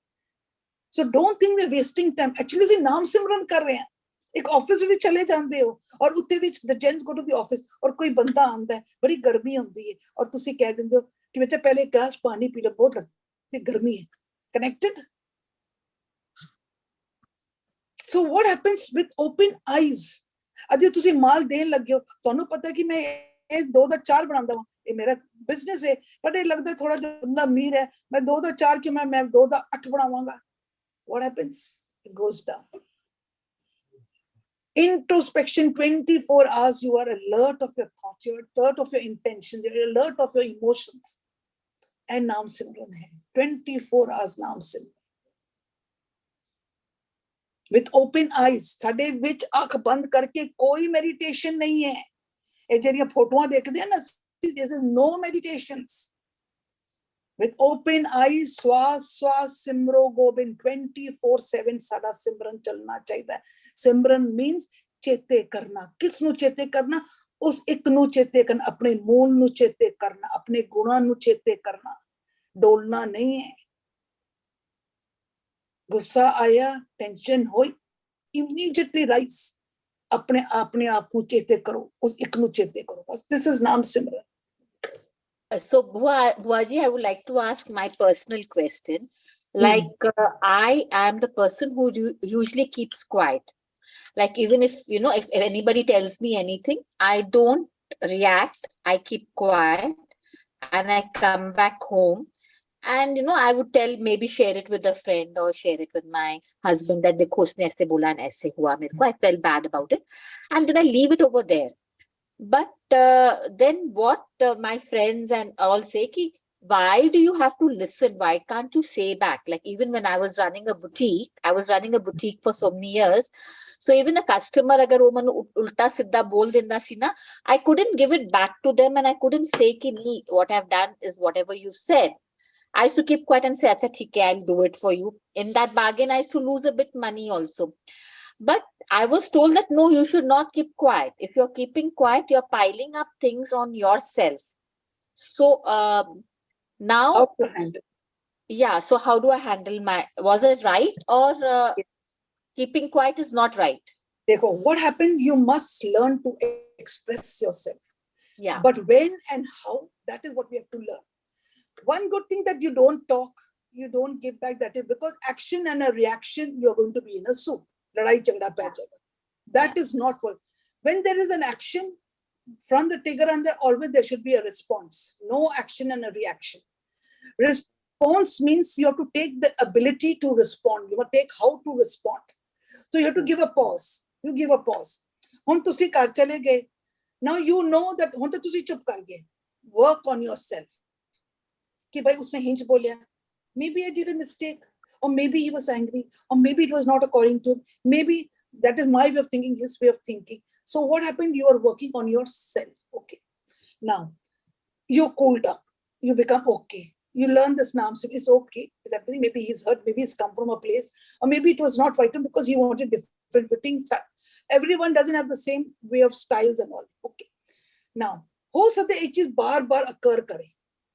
So don't think we're wasting time. Actually, ਅਸੀਂ ਨਾਮ ਸਿਮਰਨ ਕਰ ਰਹੇ ਹਾਂ. ਇੱਕ ਆਫਿਸ ਵਿੱਚ ਚਲੇ ਜਾਂਦੇ ਹੋ, ਔਰ ਉੱਤੇ ਵਿੱਚ the gents go to the office, ਔਰ ਕੋਈ ਬੰਦਾ ਆਉਂਦਾ ਹੈ, ਬੜੀ ਗਰਮੀ ਹੁੰਦੀ ਹੈ, ਔਰ ਤੁਸੀਂ ਕਹਿ ਦਿੰਦੇ ਹੋ ਕਿ ਬੱਚਾ ਪਹਿਲੇ ਇੱਕ ਗਲਾਸ ਪਾਣੀ ਪੀ ਲਓ, ਬਹੁਤ ਲੱਗਦੀ ਗਰਮੀ ਹੈ. Connected? So what happens with open eyes? ਅਜੇ ਤੁਸੀਂ ਮਾਲ ਦੇਣ ਲੱਗੇ ਹੋ, ਤੁਹਾਨੂੰ ਪਤਾ ਕਿ ਮੈਂ ਇਹ 2 ਦਾ 4 ਬਣਾਉਂਦਾ ਹਾਂ, ਇਹ ਮੇਰਾ ਬਿਜ਼ਨਸ ਹੈ, ਪਰ ਇਹ ਲੱਗਦਾ ਥੋੜਾ ਜਿਹਾ ਬੰਦਾ ਅਮੀਰ ਹੈ, ਮੈਂ 2 ਦਾ 4 ਕਿਉਂ, ਮੈਂ 2 ਦਾ 8 ਬਣਾਵਾਂਗਾ. What happens? It goes down. Introspection 24 hours, you are alert of your thoughts, you're alert of your intentions, you're alert of your emotions. And naam simran hai. 24 hours naam simran. With open eyes. ਸਾਡੇ ਵਿੱਚ ਅੱਖ ਬੰਦ ਕਰਕੇ ਕੋਈ meditation ਨਹੀਂ ਹੈ. ਇਹ ਜਿਹੜੀਆਂ ਫੋਟੋਆਂ ਦੇਖਦੇ ਆ ਨਾ, this is no meditations. With open eyes, ਸਵਾਸ ਸਿਮਰੋ ਗੋਬਿੰਦ, 24/7 ਸਾਡਾ ਸਿਮਰਨ ਚੱਲਣਾ ਚਾਹੀਦਾ ਹੈ. ਸਿਮਰਨ means ਚੇਤੇ ਕਰਨਾ. ਕਿਸ ਨੂੰ ਚੇਤੇ ਕਰਨਾ? ਉਸ ਇੱਕ ਨੂੰ ਚੇਤੇ ਕਰਨਾ, ਆਪਣੇ ਮੂਲ ਨੂੰ ਚੇਤੇ ਕਰਨਾ, ਆਪਣੇ ਗੁਣਾਂ ਨੂੰ ਚੇਤੇ ਕਰਨਾ. ਡੋਲਣਾ ਨਹੀਂ ਹੈ. ਗੁੱਸਾ ਆਇਆ, ਟੈਨਸ਼ਨ ਹੋਈ, immediately rise. ਆਪਣੇ ਆਪ ਨੂੰ ਚੇਤੇ ਕਰੋ, ਉਸ ਇੱਕ ਨੂੰ ਚੇਤੇ ਕਰੋ. ਬਸ this is ਨਾਮ ਸਿਮਰਨ. So, Buaji, I would like to ask my personal question. Like, I am the person who usually keeps quiet. Like, even if, if anybody tells me anything, I don't react. I keep quiet and I come back home. And, I would maybe share it with a friend or share it with my husband that देखो उसने ऐसे बोला and ऐसे हुआ मेरे को. I felt bad about it. And then I leave it over there. But then what my friends and all say ki, why do you have to listen? Why can't you say back? Like even when I was running a boutique, for so many years. So even a customer agar wo manu ulta siddha bol denda si na, I couldn't give it back to them and I couldn't say ki nahi, what I've done is whatever you said. I used to keep quiet and say, acha theek hai, I'll do it for you. In that bargain, I used to lose a bit money also. But I was told that no, you should not keep quiet. If you're keeping quiet, you're piling up things on yourself. So now, How to handle? yeah. So how do I handle was it right or keeping quiet is not right? Dekho, what happened? You must learn to express yourself. Yeah. But when and how, that is what we have to learn. One good thing that you don't talk, you don't give back, that is because action and a reaction, you're going to be in a soup. That is not what. When there is an action from the trigger and there should be a response. No action and a reaction. Response means you have to take the ability to respond. You must take how to respond. So you have to give a pause. You give a pause. Now you know that work on yourself. Maybe I did a mistake, or maybe he was angry, or maybe it was not according to him. Maybe that is my way of thinking, his way of thinking. So what happened? You are working on yourself. Okay. Now, you cool down. You become okay. You learn this naam. So it's okay. It's everything. Maybe he's hurt. Maybe he's come from a place. Or maybe it was not right because he wanted different fitting. Everyone doesn't have the same way of styles and all. Okay. Now, ho sakta hai ek cheez baar occur kare.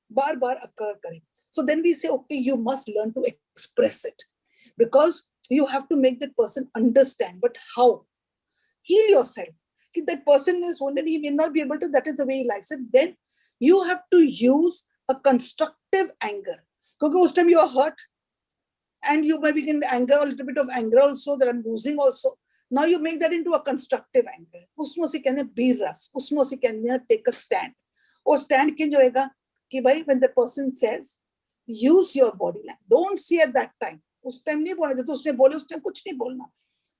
Baar occur kare. So then we say, okay, you must learn to express it. Because you have to make that person understand. But how? Heal yourself. If that person is wounded, he may not be able to, that is the way he likes it. Then you have to use a constructive anger. Because most time you are hurt and you may be in anger, a little bit of anger also, that I'm losing also. Now you make that into a constructive anger. Usmo se kehne bir ras. Usmo se kehne take a stand. Or stand kinj hoega ki bhai, when the person says, use your body language. Don't say at that time. Us time nahi bolna. Jab usne bole, us time kuch nahi bolna.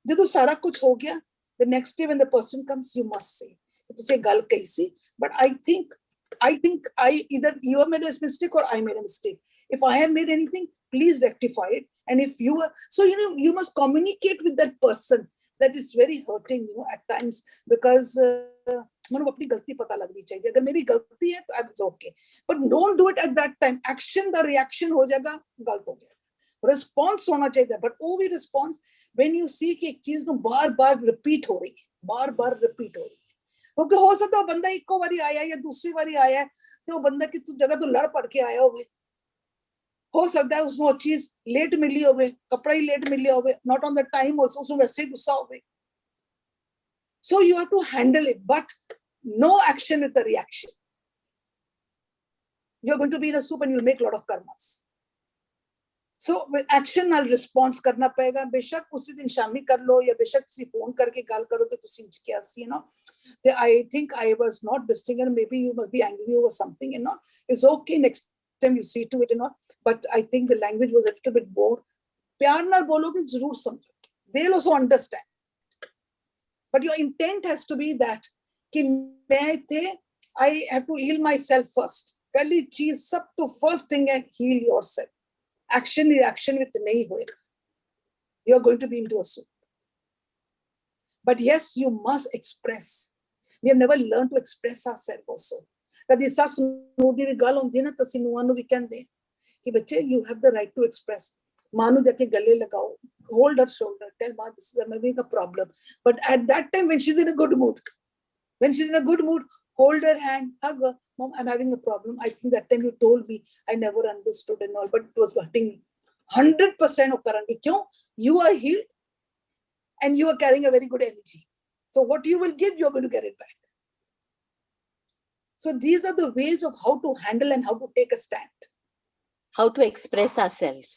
Jab sara kuch ho gaya, the next day when the person comes, you must say. To say gal kaisi. But I think either you have made a mistake or I made a mistake. If I have made anything, please rectify it. And if you are, so you must communicate with that person. That is very hurting, at times, because मैंने अपनी गलती पता लगनी चाहिए. अगर मेरी गलती है तो it's okay. But don't do it at that time. Action, the reaction हो जाएगा, गलत हो जाएगा. Response होना चाहिए. But वो response when you see कि एक चीज में बार repeat हो रही है, बार repeat हो रही है. क्योंकि हो सकता है बंदा एक को बारी आया या दूसरी बारी आया है, तो वो बंदा की जगह तो लड़ पड़ के आया हो सकता है उसको चीज लेट मिली होवे, कपड़ा ही लेट मिली होवे, not on the time also, उसको वैसे ही गुस्सा होवे. So you have to handle it, but no action with the reaction. You're going to be in a soup and you'll make a lot of karmas. So with action, I'll response करना पड़ेगा. बेशक उसी दिन शामी कर लो या बेशक तुसी phone करके गाल करो कि तुसी इंच क्या I think I was not listening and maybe you must be angry over something It's okay. Next time you see to it But I think the language was a little bit more. प्यार नाल बोलोगे जरूर समझो. They'll also understand. But your intent has to be that I have to heal myself first. पहली चीज सब तो first thing है, heal yourself. Action reaction with nahi hoega. You're going to be into a soup. But yes, you must express. We have never learned to express ourselves also. Kadi sas nu di gal hundi na tasi nuan nu we can de ki bache you have the right to express. Manu jake gale lagao, hold her shoulder, tell ma this is having a problem. But at that time when she's in a good mood, hold her hand, hug her. Mom, I'm having a problem. I think that time you told me, I never understood and all, but it was hurting me. 100% of karangi. Kyun? You are healed and you are carrying a very good energy. So what you will give, you're going to get it back. So these are the ways of how to handle and how to take a stand. How to express ourselves.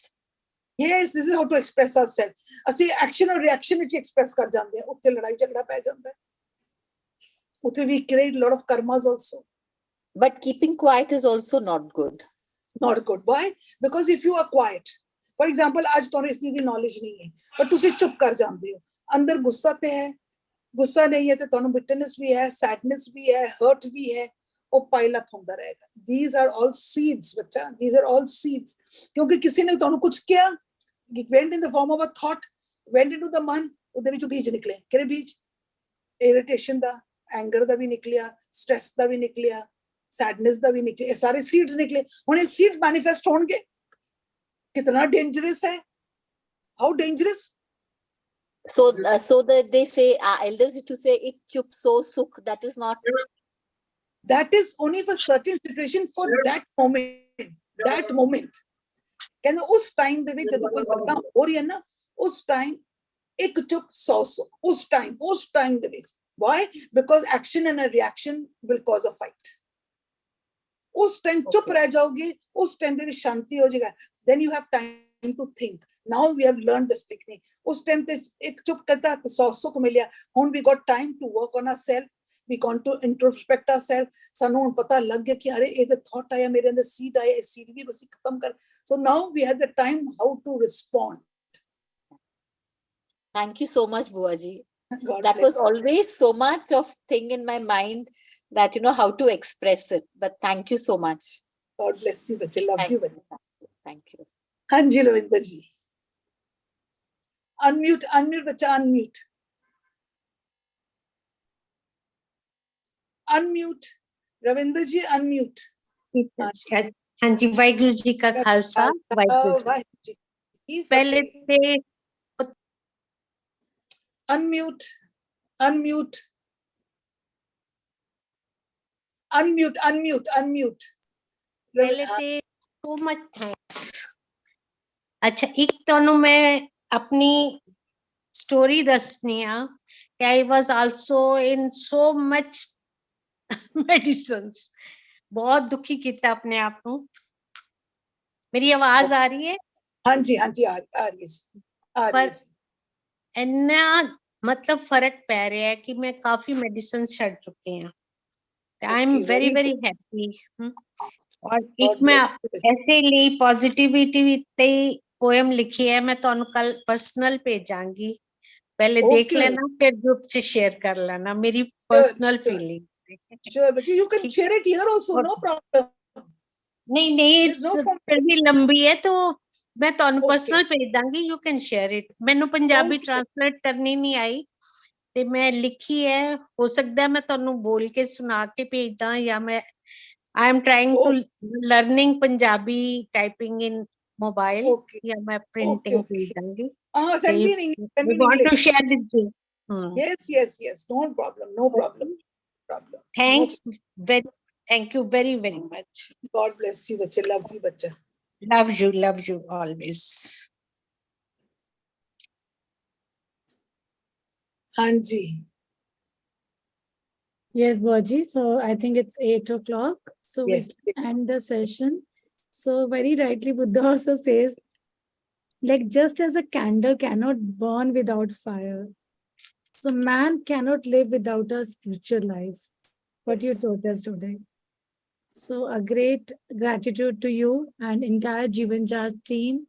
Yes, this is how to express ourselves. ਅਸੀਂ action और reaction ਵਿੱਚ express ਕਰ ਜਾਂਦੇ ਹਾਂ, ਉੱਥੇ ਲੜਾਈ ਝਗੜਾ ਪੈ ਜਾਂਦਾ ਹੈ. ਉੱਥੇ we create a lot of karmas also. But keeping quiet is also not good. Not good. Why? Because if you are quiet, for example, आज ਤੁਹਾਨੂੰ ਇਸ ਚੀਜ਼ ਦੀ knowledge ਨਹੀਂ ਹੈ, but ਤੁਸੀਂ ਚੁੱਪ ਕਰ ਜਾਂਦੇ ਹੋ. ਅੰਦਰ ਗੁੱਸਾ ਤੇ ਹੈ, ਗੁੱਸਾ ਨਹੀਂ ਹੈ ਤੇ ਤੁਹਾਨੂੰ bitterness ਵੀ ਹੈ, sadness ਵੀ ਹੈ, hurt ਵੀ ਹੈ, ਉਹ pile up ਹੁੰਦਾ ਰਹੇਗਾ. These are all seeds, ਬੱਚਾ. These are all seeds. ਕਿਉਂਕਿ ਕਿਸੇ ਨੇ ਤੁਹਾਨੂੰ ਕੁਝ ਕਿਹਾ, it went in the form of a thought, went into the man, ਉਹਦੇ ਵਿੱਚੋਂ ਬੀਜ ਨਿਕਲੇ. ਕਿਹੜੇ ਬੀਜ? Irritation ਦਾ, anger ਦਾ ਵੀ ਨਿਕਲਿਆ, stress ਦਾ ਵੀ ਨਿਕਲਿਆ, sadness ਦਾ ਵੀ ਨਿਕਲੇ, ਇਹ ਸਾਰੇ seeds ਨਿਕਲੇ. ਹੁਣ ਇਹ seeds manifest ਹੋਣਗੇ. कितना dangerous है? How dangerous? So they say, elders used to say, "Ik chup so sukh." That is not. That is only for certain situation, for that moment. That moment. कहना उस time ਦੇ ਵਿੱਚ ਜਦੋਂ ਕੋਈ ਘਟਨਾ ਹੋ ਰਹੀ ਹੈ ਨਾ, ਉਸ time ਇੱਕ ਚੁੱਪ 100 ਸੁੱਖ. ਉਸ time ਦੇ ਵਿੱਚ. Why? Because action and a reaction will cause a fight. ਉਸ time ਚੁੱਪ ਰਹਿ ਜਾਓਗੇ, ਉਸ time ਦੇ ਵਿੱਚ ਸ਼ਾਂਤੀ ਹੋ ਜਾਏਗਾ. Then you have time to think. Now we have learned this technique. ਉਸ time ਤੇ ਇੱਕ ਚੁੱਪ ਕਰਤਾ ਤਾਂ 100 ਸੁੱਖ ਮਿਲਿਆ. ਹੁਣ we got time to work on ourselves. We got to introspect ourselves. ਸਾਨੂੰ ਹੁਣ ਪਤਾ ਲੱਗ ਗਿਆ ਕਿ ਅਰੇ ਇਹ ਤਾਂ thought ਆਇਆ ਮੇਰੇ ਅੰਦਰ, seed ਆਇਆ, ਇਹ seed ਵੀ ਬਸ ਖਤਮ ਕਰ. So now we have the time how to respond. Thank you so much, Buaji. God That was bless you. always so much of thing in my mind that how to express it. But thank you so much. God bless you, ਬੱਚੇ. Love Thank you, you. ਬੱਚੇ. Thank you. ਹਾਂਜੀ ਰਵਿੰਦਰ ਜੀ. Unmute ਬੱਚਾ, unmute. Unmute. Ravinder ਜੀ, unmute. ਹਾਂਜੀ, ਵਾਹਿਗੁਰੂ ਜੀ ਕਾ ਖਾਲਸਾ, ਵਾਹਿਗੁਰੂ ਜੀ। ਵਾਹਿਗੁਰੂ ਜੀ ਕੀ ਪਹਿਲੇ ਫਤਿਹ। ਤੇ Unmute. ਪਹਿਲੇ ਤੇ so much thanks. ਅੱਛਾ, ਇੱਕ ਤੁਹਾਨੂੰ ਮੈਂ ਆਪਣੀ ਸਟੋਰੀ ਦੱਸਣੀ ਆ ਕਿ I was also in so much medicines. ਬਹੁਤ ਦੁਖੀ ਕੀਤਾ ਆਪਣੇ ਆਪ ਨੂੰ। ਮੇਰੀ ਆਵਾਜ਼ ਆ ਰਹੀ ਹੈ? ਹਾਂਜੀ ਆ ਰਹੀ ਹੈ ਪਰ ਇੰਨਾ ਮਤਲਬ ਫਰਕ ਪੈ ਰਿਹਾ ਹੈ ਕਿ ਮੈਂ ਕਾਫੀ ਮੈਡੀਸਿਨ ਛੱਡ ਚੁੱਕੀ ਹਾਂ ਤੇ I am very very happy. ਔਰ ਇੱਕ ਮੈਂ ਐਸੇ ਲਈ ਪੋਜ਼ਿਟਿਵਿਟੀ ਤੇ ਪੋਇਮ ਲਿਖੀ ਹੈ, ਮੈਂ ਤੁਹਾਨੂੰ ਕੱਲ ਪਰਸਨਲ ਭੇਜਾਂਗੀ, ਪਹਿਲੇ ਦੇਖ ਲੈਣਾ ਫਿਰ ਗਰੁੱਪ ਚ ਸ਼ੇਅਰ ਕਰ ਲੈਣਾ ਮੇਰੀ personal feeling. Sure, but you can share it here also, no problem. ਨਹੀਂ ਫਿਰ ਵੀ ਲੰਬੀ ਹੈ ਤਾਂ ਮੈਂ ਤੁਹਾਨੂੰ ਪਰਸਨਲ ਭੇਜ ਦਾਂਗੀ, ਯੂ ਕੈਨ ਸ਼ੇਅਰ ਇਟ। ਮੈਨੂੰ ਪੰਜਾਬੀ ਟ੍ਰਾਂਸਲੇਟ ਕਰਨੀ ਨਹੀਂ ਆਈ ਤੇ ਮੈਂ ਲਿਖੀ ਹੈ, ਹੋ ਸਕਦਾ ਮੈਂ ਤੁਹਾਨੂੰ ਬੋਲ ਕੇ ਸੁਣਾ ਕੇ ਭੇਜਦਾ ਜਾਂ ਮੈਂ I am trying to learning Punjabi typing in mobile. Yeah, my printing ਭੇਜ ਦਾਂਗੀ। Send me in English. We want to share with you. Yes. No problem. Thanks. Thank you very much. God bless you, bacha. Love you, bacha. Love you always. Hanji. Yes, Baji. So I think it's 8 o'clock. So Yes. we can end the session. So very rightly, Buddha also says, like just as a candle cannot burn without fire, so man cannot live without a spiritual life. What you taught us today. So a great gratitude to you and entire Jeevan Jat team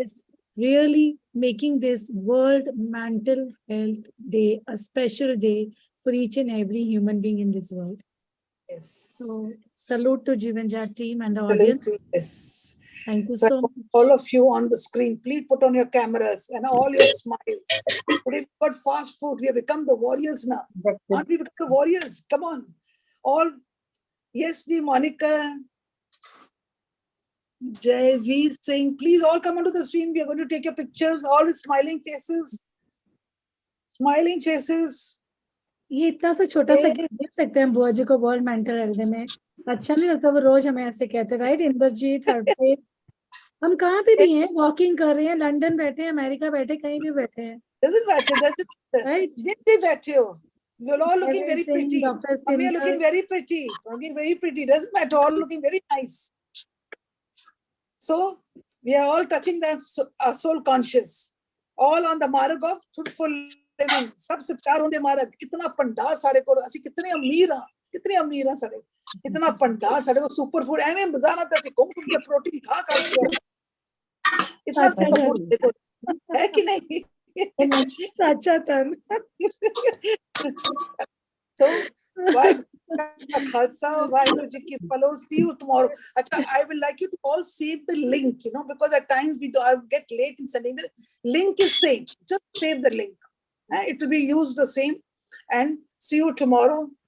is really making this World Mental Health Day a special day for each and every human being in this world. Yes. So salute to Jeevan Jat team and the audience. Yes. Thank you So so much. all of you on the screen, please put on your cameras and all your smiles. Today we've got fast food. We have become the warriors now. Aren't we become the warriors? Come on. All, yes, the Monica, Jai, Veer Singh, please all come onto the screen. We are going to take your pictures, all with smiling faces. Smiling faces. ये इतना सा छोटा सा gift दे सकते हैं बुआ जी को world mental health day में। अच्छा नहीं लगता वो रोज हमें ऐसे कहते, राइट? इंद्रजीत, हरप्रीत, हम कहाँ पे भी हैं, वॉकिंग कर रहे हैं, लंदन बैठे हैं, अमेरिका बैठे, कहीं भी बैठे हैं, Doesn't matter. राइट? जितने बैठे हो, You're all looking very Everything, pretty. Dr. We are Simple. looking very pretty. Looking very pretty. Doesn't matter. All looking very nice. So we are all touching the our soul conscious. All on the mark of truthful living. सब सत्कार होंगे मार्ग. इतना पंडार सारे को असी कितने अमीर हैं सारे. इतना पंडार सारे को सुपर फूड एवं बाजार आता है. कौन के प्रोटीन खा के इतना सुपर फूड देखो है कि नहीं. Sachatan. So why Khalsa, Vaheguru Ji ki Palo, see you tomorrow. Achha, I will like you to all save the link, because at times I get late in sending the link is same. Just save the link. It will be used the same. And see you tomorrow.